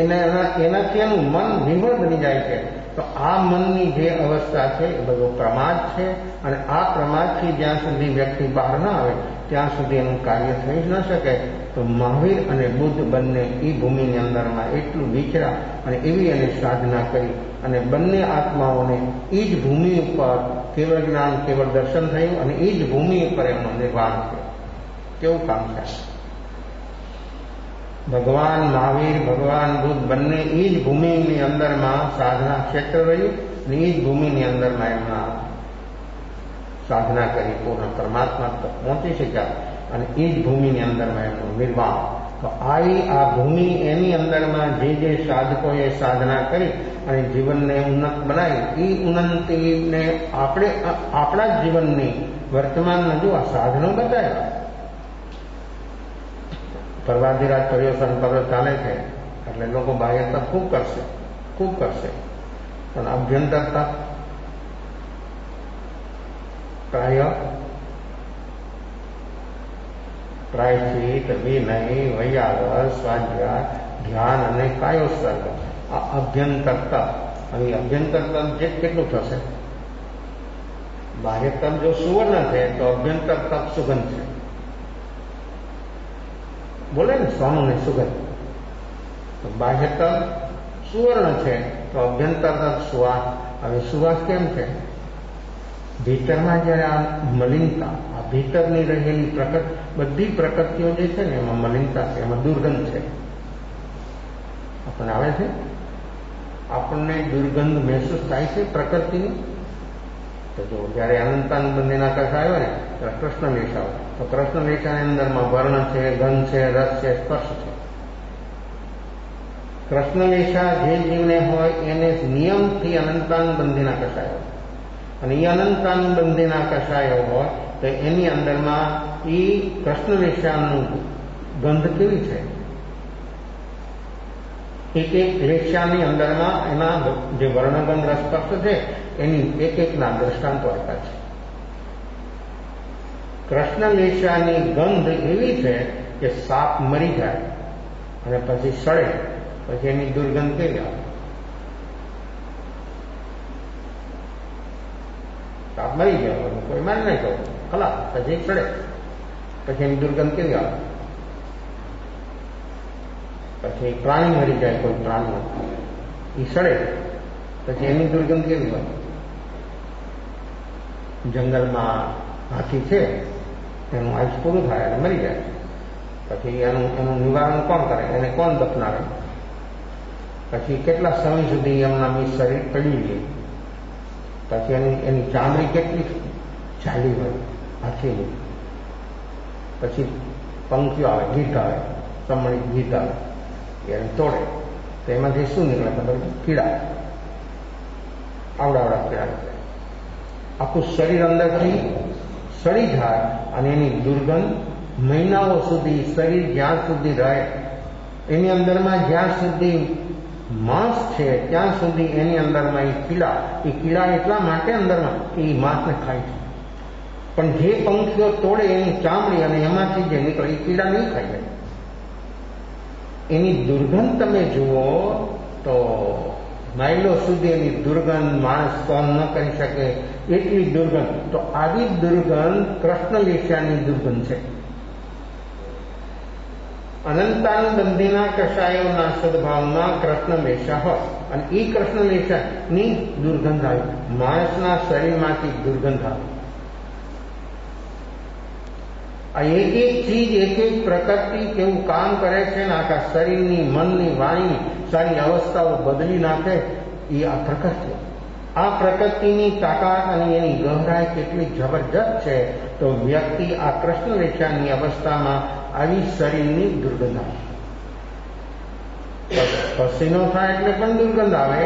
ને એનાથી એનું મન નિર્ભર બની જાય છે. તો આ મનની જે અવસ્થા છે એ બધો પ્રમાદ છે, અને આ પ્રમાદથી જ્યાં સુધી વ્યક્તિ બહાર ન આવે ત્યાં સુધી એનું કાર્ય થઈ જ ન શકે. તો મહાવીર અને બુદ્ધ બંને એ ભૂમિની અંદરમાં એટલું વિચરા અને એવી એને સાધના કરી અને બંને આત્માઓને એ જ ભૂમિ ઉપર કેવળ જ્ઞાન કેવળ દર્શન થયું અને એ જ ભૂમિ ઉપર એમનો નિર્વાણ થયો. કેવું કામ છે! ભગવાન મહાવીર ભગવાન બુદ્ધ બંને એ જ ભૂમિની અંદરમાં સાધના ક્ષેત્ર રહ્યું અને એ જ ભૂમિની અંદરમાં એમના સાધના કરી પૂર્ણ પરમાત્મા તક પહોંચી શક્યા અને એ જ ભૂમિની અંદરમાં એમનું નિર્વાણ. તો આ ભૂમિ એની અંદરમાં જે સાધકોએ સાધના કરી અને જીવનને ઉન્નત બનાવી, એ ઉન્નતિને આપણે આપણા જ જીવનની વર્તમાનમાં જો આ સાધનો બતાવ્યા. પર્વાધિરાજ પર્યવસાન પર્વ ચાલે છે એટલે લોકો બાહ્ય તપ ખૂબ કરશે પણ અભ્યંતર તપ પ્રાયશ્ચિત, વિનય, વૈયાવર, સ્વાધ્યાય, ધ્યાન અને કાયોત્સર્ગ, આ અભ્યંતર તપ. હવે અભ્યંતર તપ કેટલું થશે? બાહ્ય તપ જો સુવર્ણ છે તો અભ્યંતર તપ સુગંધ છે. બોલે ને સોનું ને સુગંધ. તો બાહ્ય તપ સુવર્ણ છે તો અભ્યંતર તપ સુવાસ. હવે સુવાસ કેમ છે? ભીતરમાં જયારે આ મલિનતા, આ ભીતરની રહેલી બધી પ્રકૃતિઓ જે છે ને એમાં મલિનતા છે, એમાં દુર્ગંધ છે. આપણને આવે છે, આપણને દુર્ગંધ મહેસૂસ થાય છે પ્રકૃતિની. તો જો જયારે અનંતાનુબંધીના કશ આવ્યો ને ત્યારે કૃષ્ણ લેશ આવે. તો કૃષ્ણ લેશાની અંદરમાં વર્ણ છે, ગંધ છે, રસ છે, સ્પર્શ છે. કૃષ્ણ લેશા જે જીવને હોય એને નિયમથી અનંતાનુબંધીના કશાયો, અને એ અનંતાનુબંધીના કશાયો હોય તો એની અંદરમાં એ કૃષ્ણ લેશાનું ગંધ કેવી છે? એક લેશાની અંદરમાં એના જે વર્ણગંધ રસસ્પર્શ છે એની એકના દ્રષ્ટાંતો આપ્યા છે. કૃષ્ણ લેશાની ગંધ એવી છે કે સાપ મરી જાય અને પછી સડે પછી એની દુર્ગંધ કેવી આવે? સાપ મરી ગયો, કોઈ મારી નહીં કહો ખલા, પછી સડે પછી એની દુર્ગંધ કેવી આવે? પછી પ્રાણી મરી જાય, કોઈ પ્રાણી એ સડે પછી એની દુર્ગંધ કેવી હોય? જંગલમાં હાથી છે, એનું આયુષ પૂરું થાય અને મરી જાય, પછી એનું નિવારણ કોણ કરે? એને કોણ દફનાવે? પછી કેટલા સમય સુધી એમના શરીર પડી જાય, પછી એની ચામડી કેટલી જાડી હોય હાથીની, પછી પંખીઓ આવે, ગીત આવે, ચમડી ગીત આવે, એને તોડે તો એમાંથી શું નીકળે ખબર? કીડા, આવડા કીડા નીકળે. આખું શરીર અંદરથી સડી જાય અને એની દુર્ગંધ મહિનાઓ સુધી શરીર જ્યાં સુધી રહે, એની અંદરમાં જ્યાં સુધી માંસ છે ત્યાં સુધી એની અંદરમાં એ કીડા એટલા માટે અંદરમાં એ માંસને ખાય છે. પણ જે પંખીઓ તોડે એની ચામડી અને એમાંથી જે નીકળે એ કીડા નહીં ખાય. એની દુર્ગંધ તમે જુઓ તો માઇલો સુધી એની દુર્ગંધ માણસ સહન ન કરી શકે એટલી દુર્ગંધ. તો આવી દુર્ગંધ કૃષ્ણ લેશાની દુર્ગંધ છે. અનંતાનુબંધીના કશાયોના સદભાવમાં કૃષ્ણ લેશા હોય અને એ કૃષ્ણ લેશાની દુર્ગંધ આવે, માણસના શરીરમાંથી દુર્ગંધ આવે. આ એક ચીજ, એક પ્રકૃતિ કેવું કામ કરે છે ને આખા શરીરની, મનની, વાણીની સારી અવસ્થાઓ બદલી નાખે, એ આ પ્રકૃતિ. આ પ્રકૃતિની તાકાત અને એની ગહરાઈ કેટલી જબરજસ્ત છે. તો વ્યક્તિ આ કૃષ્ણ લેશાની અવસ્થામાં આવી શરીરની દુર્ગંધ આવે. પસીનો થાય એટલે પણ દુર્ગંધ આવે.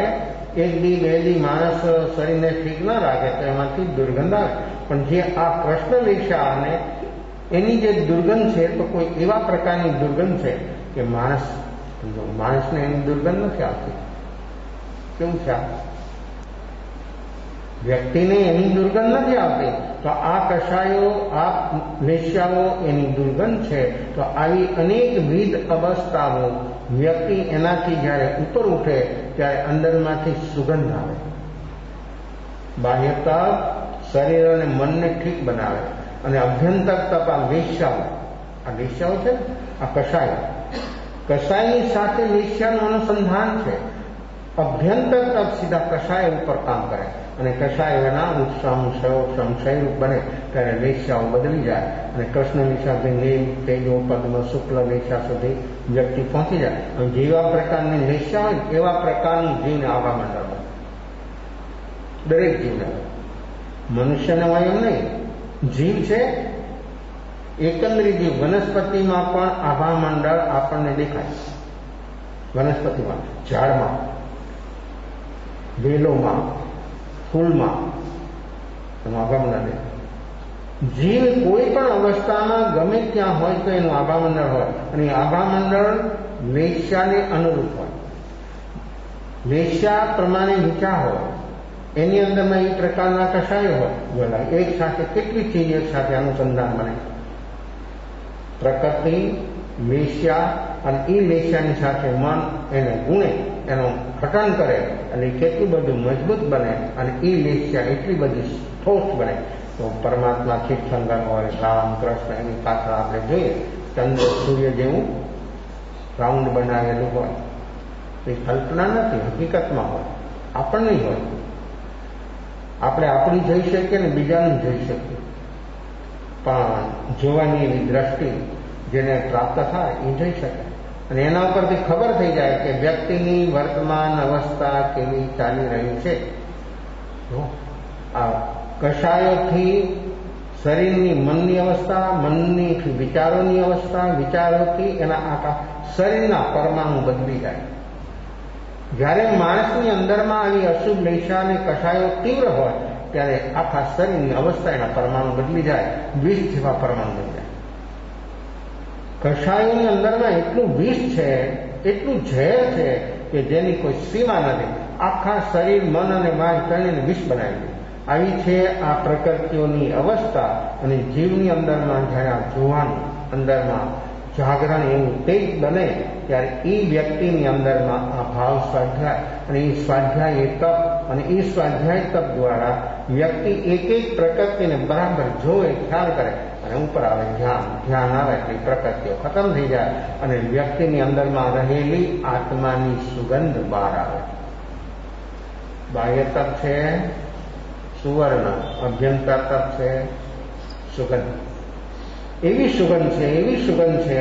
એક દી બે દી માણસ શરીરને ઠીક ન રાખે તો એમાંથી દુર્ગંધ આવે. પણ જે આ કૃષ્ણ વેશ્યા અને એની જે દુર્ગંધ છે તો કોઈ એવા પ્રકારની દુર્ગંધ છે કે માણસને એની દુર્ગંધ નથી આવતી. કેવું છે? વ્યક્તિને એની દુર્ગંધ નથી આવતી. તો આ કષાયો, આ વેશ્યાઓ એની દુર્ગંધ છે. તો આવી અનેકવિધ અવસ્થાઓ વ્યક્તિ એનાથી જ્યારે ઉપર ઉઠે ત્યારે અંદરમાંથી સુગંધ આવે. બાહ્ય તપ શરીર અને મનને ઠીક બનાવે અને અભ્યંતર તપ આ વેશ્યાઓ છે, આ કષાયની સાથે વેશ્યાનું અનુસંધાન છે. અભ્યંતર તપ સીધા કષાય ઉપર કામ કરે અને કષાય એના ઉત્સમ શયરૂપ બને ત્યારે વેશ્યાઓ બદલી જાય અને કૃષ્ણ વેશ્યા નીલ તેજો પદ્મ શુક્લ વેશ્યા સુધી વ્યક્તિ પહોંચી જાય. અને જેવા પ્રકારની વેશ્યા હોય એવા પ્રકારનું જીવને આવા મંડળ દરેક જીવને, મનુષ્યને હોય એમ નહીં. જીવ છે એકંદરી જીવ. વનસ્પતિમાં પણ આભા મંડળ આપણને દેખાય. વનસ્પતિમાં, ઝાડમાં, વેલોમાં, ફૂલમાં આભા મંડળ દેખાય. જીવ કોઈ પણ અવસ્થામાં ગમે ત્યાં હોય તો એનું આભા મંડળ હોય અને આભા મંડળ વેશ્યાને અનુરૂપ હોય. વેશ્યા પ્રમાણે વિચાર હોય. એની અંદરમાં એ પ્રકારના કષાયો હોય. એક સાથે કેટલી ચીજ એક સાથે અનુસંધાન બને. પ્રકૃતિ, વેશ્યા અને એ વેશ્યાની સાથે મન એને ગુણે એનું ઘટન કરે અને કેટલું બધું મજબૂત બને અને એ વેશ્યા એટલી બધી ઠોસ બને. તો પરમાત્મા ચિત્તસંગમ હોય, રામ કૃષ્ણ એની પાછળ આપણે જોઈએ ચંદ્ર સૂર્ય જેવું રાઉન્ડ બનાવેલું હોય. એ કલ્પના નથી, હકીકતમાં હોય. આપણને હોય. આપણે આપણી જોઈ શકીએ ને બીજાનું જોઈ શકીએ, પણ જોવાની એવી દ્રષ્ટિ જેને પ્રાપ્ત થાય એ જોઈ શકે અને એના ઉપરથી ખબર થઈ જાય કે વ્યક્તિની વર્તમાન અવસ્થા કેવી ચાલી રહી છે. આ કષાયોથી શરીરની મનની અવસ્થા, મનની વિચારોની અવસ્થા, વિચારોથી એના આખા શરીરના પરમાણુ બદલી જાય. જ્યારે માણસની અંદરમાં આવી અશુભ લેશા અને કષાયો તીવ્ર હોય ત્યારે આખા શરીરની અવસ્થા એના પરમાણુ બદલી જાય. વિષ જેવા પરમાણુ બની જાય. કષાયોની અંદરમાં એટલું વિષ છે, એટલું ઝેર છે કે જેની કોઈ સીમા નથી. આખા શરીર, મન અને વાય ત્રણેયને વિષ બનાવી દે. આવી છે આ પ્રકૃતિઓની અવસ્થા. અને જીવની અંદરમાં જ્યારે આ જોવાનું અંદરમાં જાગરણ એવું તેજ બને ત્યારે એ વ્યક્તિની અંદરમાં આ ભાવ સ્વાધ્યાય અને એ સ્વાધ્યાય એ તપ અને એ સ્વાધ્યાય તપ દ્વારા વ્યક્તિ એક એક પ્રકૃતિને બરાબર જોવે, ખ્યાલ કરે અને ઉપર આવે ધ્યાન આવે એટલે પ્રકૃતિઓ ખતમ થઈ જાય અને વ્યક્તિની અંદરમાં રહેલી આત્માની સુગંધ બહાર આવે. બાહ્ય તપ છે સુવર્ણ, અભ્યંતર તપ છે સુગંધ. એવી સુગંધ છે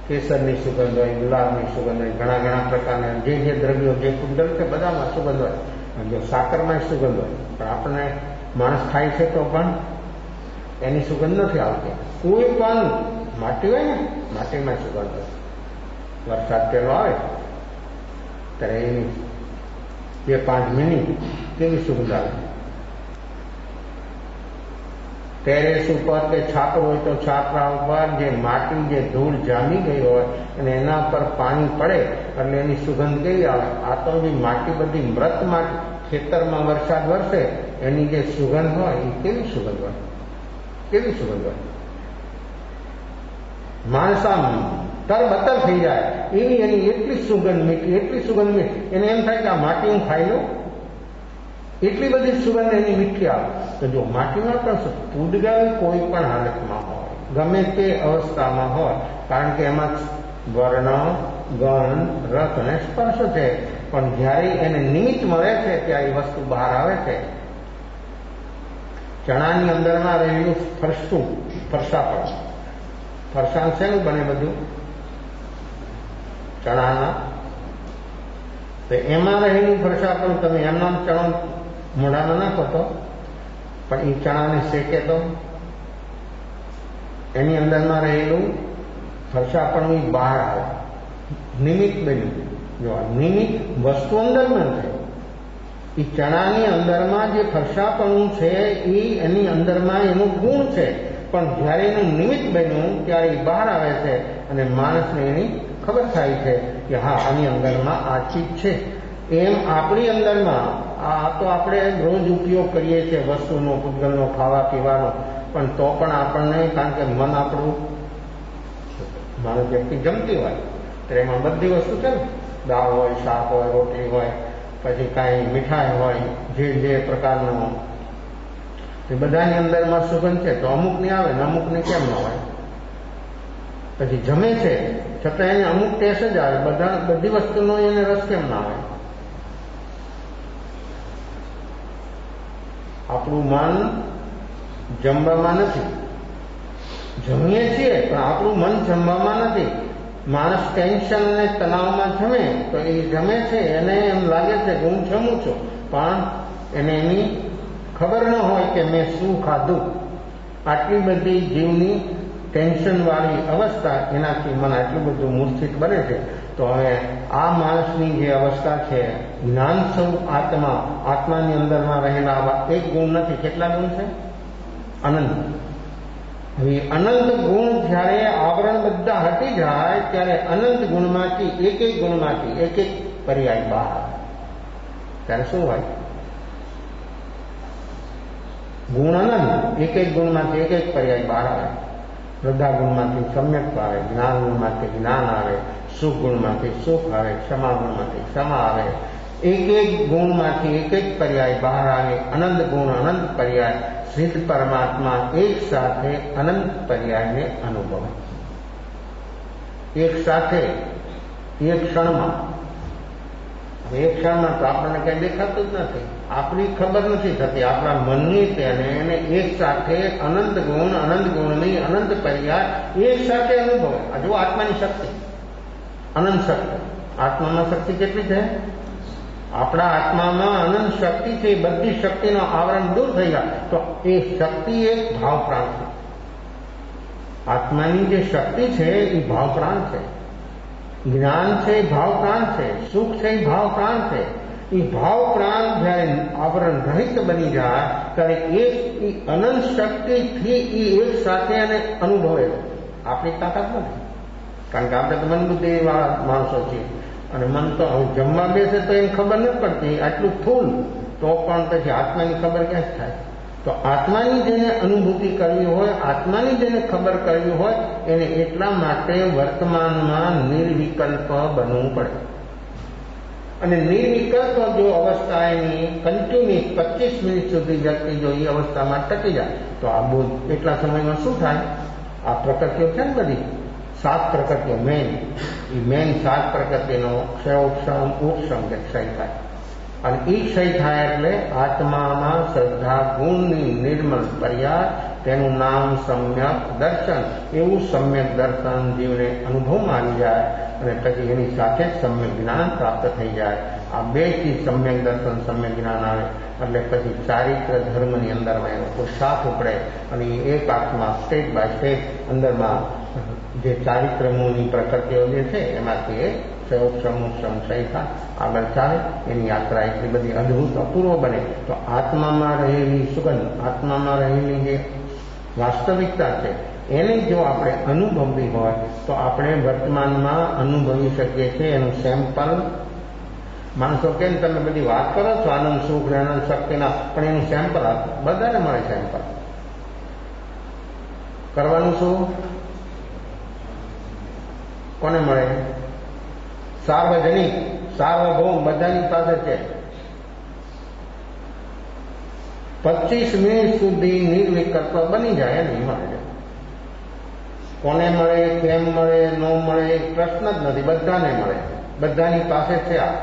કેસરની સુગંધ હોય, ગુલાબની સુગંધ હોય, ઘણા પ્રકારના જે દ્રવ્યો જે કુંડલ છે બધામાં સુગંધ હોય. જો સાકરમાં સુગંધ હોય પણ આપણને માણસ ખાય છે તો પણ એની સુગંધ નથી આવતી. કોઈ પણ માટી હોય ને, માટીમાં સુગંધ હોય. વરસાદ પેલો આવે ત્યારે એની 2-5 મિનિટ કેવી સુગંધ આવે. ટેરેસ ઉપર કે છાપરો હોય તો છાપરા ઉપર જે માટી, જે ધૂળ જામી ગઈ હોય અને એના પર પાણી પડે એટલે એની સુગંધ કેવી આવે. આ તો બી માટી બધી મૃત માટી, ખેતરમાં વરસાદ વરસે એની જે સુગંધ હોય એ કેવી સુગંધ હોય. માણસ આમ તરબતર થઈ જાય એવી એની એટલી સુગંધ મીઠી, એને એમ થાય કે આ માટી હું ખાઈ લઉં. એટલી બધી સુગંધ એની મીઠી આવે. તો જો માટીમાં પણ પૂડગલ કોઈ પણ હાલતમાં હોય, ગમે તે અવસ્થામાં હોય, કારણ કે એમાં વર્ણ, ગંધ, રસ અને સ્પર્શ છે. પણ જ્યારે એને નિમિત્ત મળે છે ત્યારે એ વસ્તુ બહાર આવે છે. ચણાની અંદરમાં રહેલું ફરસાણ શેનું બને બધું? ચણાના. તો એમાં રહેલું ફરસાણ તમે એમના ચણા મોઢામાં નાખો તો પણ એ ચણાને શેકે તો એની અંદરમાં રહેલું ફરસાપણું બહાર આવે, નિમિત્ત બન્યું. જો નિમિત્ત વસ્તુ અંદરમાં છે, એ ચણાની અંદરમાં જે ફરસાપણું છે એ એની અંદરમાં એનું ગુણ છે, પણ જ્યારે એનું નિમિત્ત બન્યું ત્યારે એ બહાર આવે છે અને માણસને એની ખબર થાય છે કે હા આની અંદરમાં આ ચીજ છે. એમ આપણી અંદરમાં આ તો આપણે રોજ ઉપયોગ કરીએ છીએ વસ્તુનો, પૂતગલનો, ખાવા પીવાનો, પણ તો પણ આપણને, કારણ કે મન આપણું માણસ વ્યક્તિ જમતી હોય તો એમાં બધી વસ્તુ છે ને, દાળ હોય, શાક હોય, રોટલી હોય, પછી કાંઈ મીઠાઈ હોય, જે પ્રકારનો, એ બધાની અંદરમાં સુગંધ છે. તો અમુકની આવે ને અમુકની કેમ ન હોય? પછી જમે છે છતાં એને અમુક ટેસ્ટ જ આવે, બધી વસ્તુનો એને રસ કેમ ના આવે? આપણું મન જમવામાં નથી, જમીએ છીએ પણ આપણું મન જમવામાં નથી. માણસ ટેન્શન અને તણાવમાં જમે તો એ જમે છે, એને એમ લાગે છે કે હું જમું છું, પણ એને એની ખબર ન હોય કે મેં શું ખાધું. આટલી બધી જીવની ટેન્શનવાળી અવસ્થા, એનાથી મન આટલું બધું મૂર્છિત બને છે. તો હવે આ માણસની જે અવસ્થા છે, જ્ઞાન સ્વરૂપ આત્મા, આત્માની અંદરમાં રહેલા આવા એક ગુણ નથી. કેટલા ગુણ છે? અનંત. હવે અનંત ગુણ જ્યારે આવરણ બધા હટી જાય ત્યારે અનંત ગુણમાંથી એક ગુણમાંથી એક પર્યાય બહાર આવે. ત્યારે શું હોય? ગુણ અનંત, એક ગુણમાંથી એક પર્યાય બહાર આવે. શ્રદ્ધા ગુણમાંથી સમ્યક આવે, જ્ઞાન ગુણમાંથી જ્ઞાન આવે, સુખ ગુણમાંથી સુખ આવે, ક્ષમા ગુણમાંથી ક્ષમા આવે. એક ગુણમાંથી એક પર્યાય બહાર આવે. અનંત ગુણ, અનંત પર્યાય, સિદ્ધ પરમાત્મા એક સાથે અનંત પર્યાયને અનુભવે. એક સાથે, એક ક્ષણમાં. એક ક્ષણમાં તો આપણને કઈ દેખાતું જ નથી, આપણી ખબર નથી થતી, આપણા મનની છે, અને એને એક સાથે અનંત ગુણની અનંત પર્યાય એક સાથે અનુભવે. આ જો આત્માની શક્તિ, અનંત શક્તિ. આત્મામાં શક્તિ કેટલી છે? આપણા આત્મામાં અનંત શક્તિ છે. બધી શક્તિનો આવરણ દૂર થઈ જાય તો એ શક્તિ એક ભાવ પ્રાણ છે. આત્માની જે શક્તિ છે એ ભાવ પ્રાણ છે. જ્ઞાન છે એ ભાવ પ્રાણ છે. સુખ છે એ ભાવ પ્રાણ છે. એ ભાવ પ્રાણ જ્યારે આવરણ રહિત બની જાય ત્યારે એ અનંત શક્તિથી એ એક સાથે એને અનુભવે. આપણી તાકાત નથી, કારણ કે આપણે તો મન બુદ્ધિ વાળા માણસો છીએ, અને મન તો જમવા બેસે તો એને ખબર નથી પડતી, આટલું થૂલ, તો પણ પછી આત્માની ખબર ક્યાં થાય? તો આત્માની જેને અનુભૂતિ કરવી હોય, આત્માની જેને ખબર કરવી હોય, એને એટલા માટે વર્તમાનમાં નિર્વિકલ્પ બનવું પડે. અને નિર્વિકલ્પ જો અવસ્થા એની કન્ટિન્યુઅસ 25 મિનિટ સુધી વ્યક્તિ જો એ અવસ્થામાં ટકી જાય તો આ બહુ એટલા સમયમાં શું થાય? આ પ્રકૃતિઓ છે ને બધી 7 પ્રકૃતિઓ મેન 7 પ્રકૃતિનો ક્ષયોક્ષમ ઉપક્ષમ કે ક્ષય થાય. અને એ ક્ષય થાય એટલે આત્મામાં શ્રદ્ધા ગુણની નિર્મળ પર્યાય, તેનું નામ સમ્યક દર્શન. એવું સમ્યક દર્શન જીવને અનુભવમાં આવી જાય અને પછી એની સાથે જ સમ્યક જ્ઞાન પ્રાપ્ત થઈ જાય. આ બેથી સમ્યક દર્શન, સમ્યક જ્ઞાન આવે એટલે પછી ચારિત્ર ધર્મની અંદરમાં એનો પુરુષાર્થ ઉપડે અને એક આત્મા સ્ટેપ બાય સ્ટેપ અંદરમાં જે ચારિત્રમોની પ્રકૃતિઓ જે છે એમાંથી એ ક્ષય આગળ ચાલે. એની યાત્રા એટલી બધી અદ્ભુત અપૂર્વ બને. તો આત્મામાં રહેલી સુગંધ, આત્મામાં રહેલી જે વાસ્તવિકતા છે એને જો આપણે અનુભવવી હોય તો આપણે વર્તમાનમાં અનુભવી શકીએ છીએ. એનું સેમ્પલ માણસો કેમ તમે બધી વાત કરો છો આનંદ સુખ આનંદ શક્તિના, પણ એનું સેમ્પલ બધાને મળે. સેમ્પલ કરવાનું શું? કોને મળે? સાર્વજનિક, સાર્વભૌમ, બધાની પાસે છે. 25 મિનિટ સુધી નિર્વિકલ્પ બની જાય એને મળે. કોને મળે, કેમ મળે, ન મળે પ્રશ્ન જ નથી, બધાને મળે, બધાની પાસે છે. આ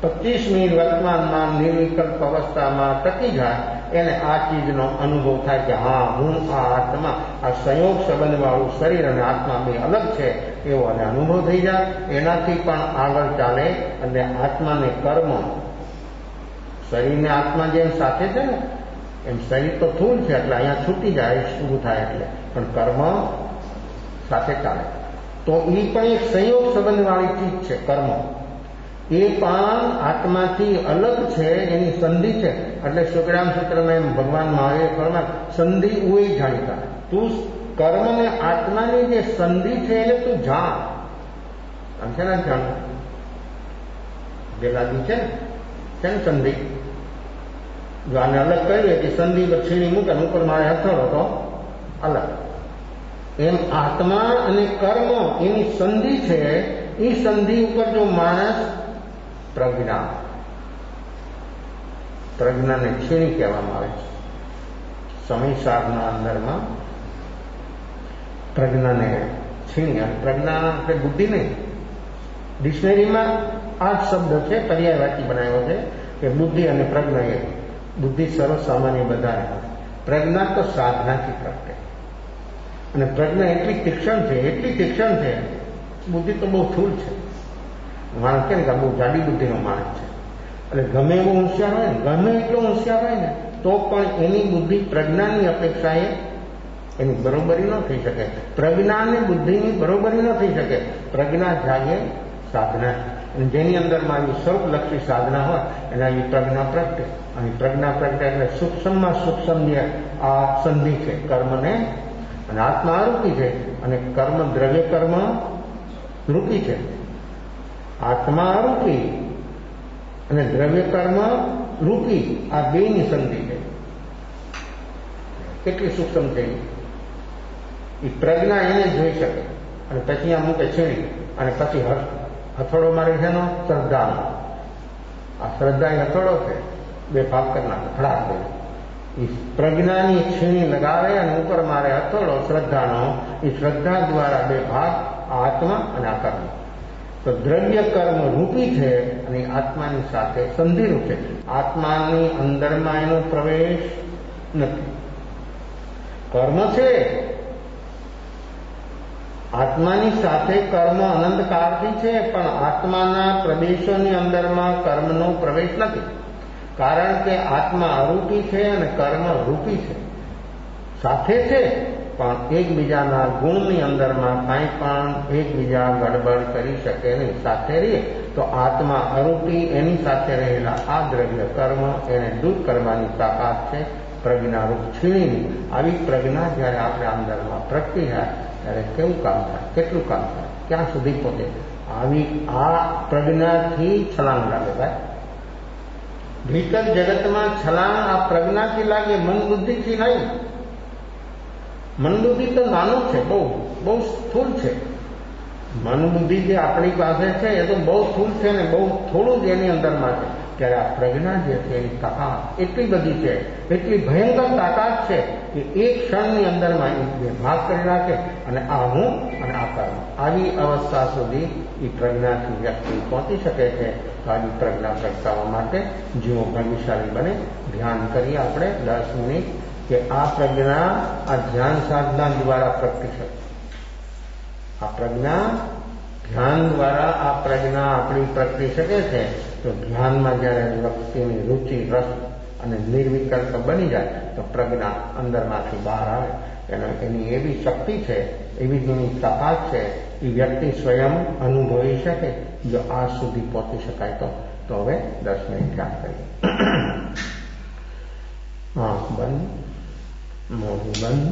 25 મિનિટ વર્તમાનમાં નિર્વિકલ્પ અવસ્થામાં ટકી જાય એને આ ચીજનો અનુભવ થાય કે હા હું આ આત્મા, આ સંયોગ સંબંધવાળું શરીર અને આત્મા બે અલગ છે એવો અને અનુભવ થઈ જાય. એનાથી પણ આગળ ચાલે અને આત્માને કર્મ, શરીરને આત્મા જેમ સાથે છે ને એમ શરીર તો સ્થૂળ છે એટલે અહીંયા છૂટી જાય પૂરું થાય એટલે, પણ કર્મ સાથે ચાલે. તો એ પણ એક સંયોગ સંબંધવાળી ચીજ છે કર્મ. એ પણ આત્માથી અલગ છે, એની સંધિ છે. એટલે શુક્રામ સૂત્રમાં એમ ભગવાન મહાવીર ફરમાન સંધિ ઉએ જાણીતા. તું કર્મ ને આત્માની જે સંધિ છે એને તું જાણ. છે ને જાણ બેલાદી છે ને સંધિ. જો આને અલગ કરીએ કે સંધિ છીણી મૂકે ઉપર મારે હથોડો તો અલગ. એમ આત્મા અને કર્મ એની સંધિ છે. એ સંધિ ઉપર જો માણસ પ્રજ્ઞાને છીણી કહેવામાં આવે છે. સમય સાધના અંદરમાં પ્રજ્ઞાને છીણી. પ્રજ્ઞા એટલે બુદ્ધિ નહીં. ડિક્શનરીમાં આ જ શબ્દ છે, પર્યાયવાચી બનાવ્યો છે કે બુદ્ધિ અને પ્રજ્ઞા એ. બુદ્ધિ સર્વસામાન્ય બધાને, પ્રજ્ઞા તો સાધનાથી પ્રગટે. અને પ્રજ્ઞા એટલી તીક્ષ્ણ છે, બુદ્ધિ તો બહુ સ્થૂળ છે. માણસ કે બહુ જાડી બુદ્ધિનો માણસ છે. એટલે ગમે એવો હોશિયાર હોય ને, ગમે એટલો હોશિયાર હોય ને, તો પણ એની બુદ્ધિ પ્રજ્ઞાની અપેક્ષાએ એની બરોબરી ન થઈ શકે. પ્રજ્ઞા અને બુદ્ધિની બરોબરી ન થઈ શકે. પ્રજ્ઞા જાગે સાધના, અને જેની અંદરમાં આવી સ્વરૂપલક્ષી સાધના હોય એના એ પ્રજ્ઞા પ્રગટે. અને પ્રજ્ઞા પ્રગટે એટલે સૂક્ષ્મમાં સૂક્ષ્મ જે આ સંધિ છે કર્મને, અને આત્મા આરૂપી છે, અને કર્મ દ્રવ્ય કર્મ રૂપી છે. આત્મા આરૂપી અને દ્રવ્ય કર્મ રૂપી આ બેની સંધિ છે. કેટલી સૂક્ષ્મ છે એ પ્રજ્ઞા એને જોઈ શકે. અને પછી આ મૂકે છીણી, અને પછી હથોડો મારે છે એનો શ્રદ્ધાનો. આ શ્રદ્ધા એ હથોડો છે, બે ભાગ કરી નાખે ખડા કરી. એ પ્રજ્ઞાની છીણી લગાવે અને ઉપર મારે હથોડો શ્રદ્ધાનો. એ શ્રદ્ધા દ્વારા બે ભાગ, આત્મા અને આ કર્મ. તો દ્રવ્ય કર્મ રૂપી છે અને આત્માની સાથે સંધિરૂપ છે. આત્માની અંદરમાં એનો પ્રવેશ નથી. કર્મ છે, આત્માની સાથે કર્મ અનંતકાળથી છે, પણ આત્માના પ્રદેશોની અંદરમાં કર્મનો પ્રવેશ નથી. કારણ કે આત્મા અરૂપી છે અને કર્મ રૂપી છે. સાથે છે, પણ એકબીજાના ગુણની અંદરમાં કાંઈ પણ એકબીજા ગડબડ કરી શકે નહીં. સાથે રહીએ તો આત્મા અરૂપી, એની સાથે રહેલા આ દ્રવ્ય કર્મ એને દૂર કરવાની તાકાત છે પ્રજ્ઞારૂપ છીણીની. આવી પ્રજ્ઞા જ્યારે આપણે અંદરમાં પ્રગટી જાય ત્યારે કેવું કામ થાય, કેટલું કામ થાય, ક્યાં સુધી પહોંચે. આવી આ પ્રજ્ઞાથી છલાંગ લાગે ભાઈ. ભીતર જગતમાં છલાંગ આ પ્રજ્ઞાથી લાગે, મન બુદ્ધિથી નહીં. મન બુદ્ધિ તો નાનું છે, બહુ સ્થૂળ છે. મન બુદ્ધિ જે આપણી પાસે છે એ તો બહુ સ્થૂળ છે ને બહુ થોડું જ એની અંદરમાં છે. ત્યારે આ પ્રજ્ઞા જે છે એની તાકાત એટલી બધી છે, એટલી ભયંકર તાકાત છે કે એક ક્ષણની અંદરમાં એ ભાગ કરી નાખે. અને આ હું અને આ કર્મ, આવી અવસ્થા સુધી એ પ્રજ્ઞાથી વ્યક્તિ પહોંચી શકે છે. તો આવી પ્રજ્ઞા પ્રગટાવવા માટે જીવો ભાગ્યશાળી બને. ધ્યાન કરીએ આપણે 10 મિનિટ કે આ પ્રજ્ઞા આ ધ્યાન સાધના દ્વારા પ્રગટી શકે. આ પ્રજ્ઞા ધ્યાન દ્વારા આ પ્રજ્ઞા આપણી પ્રગટી શકે છે. તો ધ્યાનમાં જ્યારે વ્યક્તિની રુચિ, રસ અને નિર્વિકલ્પ બની જાય તો પ્રજ્ઞા અંદરમાંથી બહાર આવે. એની એવી શક્તિ છે, એવી જેની તાકાત છે, એ વ્યક્તિ સ્વયં અનુભવી શકે. જો આ સુધી પહોંચી શકાય તો હવે 10 મિનિટ ધ્યાન કરીએ. आँख बंद, मुंह बंद,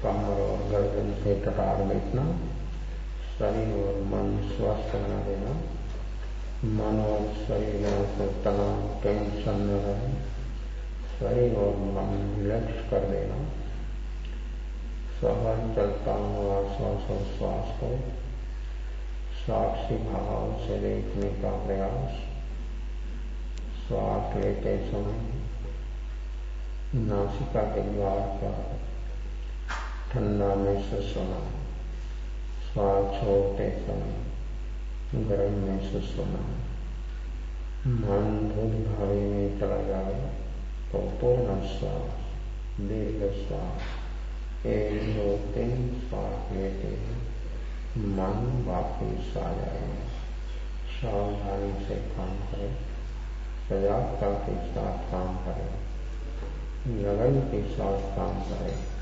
कमर और गर्दन से कटार बैठना, शरीर और मन स्वस्थ बना देना, मन और शरीर में कोई तनाव, टेंशन न रहे, शरीर और मन रिलैक्स कर देना, सहज चलता हुआ श्वास को साक्षी भाव से देखने का प्रयास, श्वास लेते समय नासिका के द्वार पर ठंडा महसूस होना, श्वास छोड़ते समय गर्म महसूस होना, मन भूल भावी में चला जाए तो पूर्ण श्वास, दीर्घ श्वास, 1, 2, 3 श्वास लेते हैं, मन वापिस आ जाए। सावधानी से काम करें, सजागता के साथ काम करें। लगाई श्वास काम करे।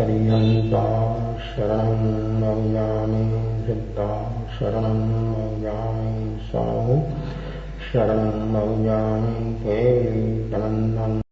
अरिहंता शरणं नौयामि सिद्धा शरणं नौयामि साहु शरणं नौयामि केवली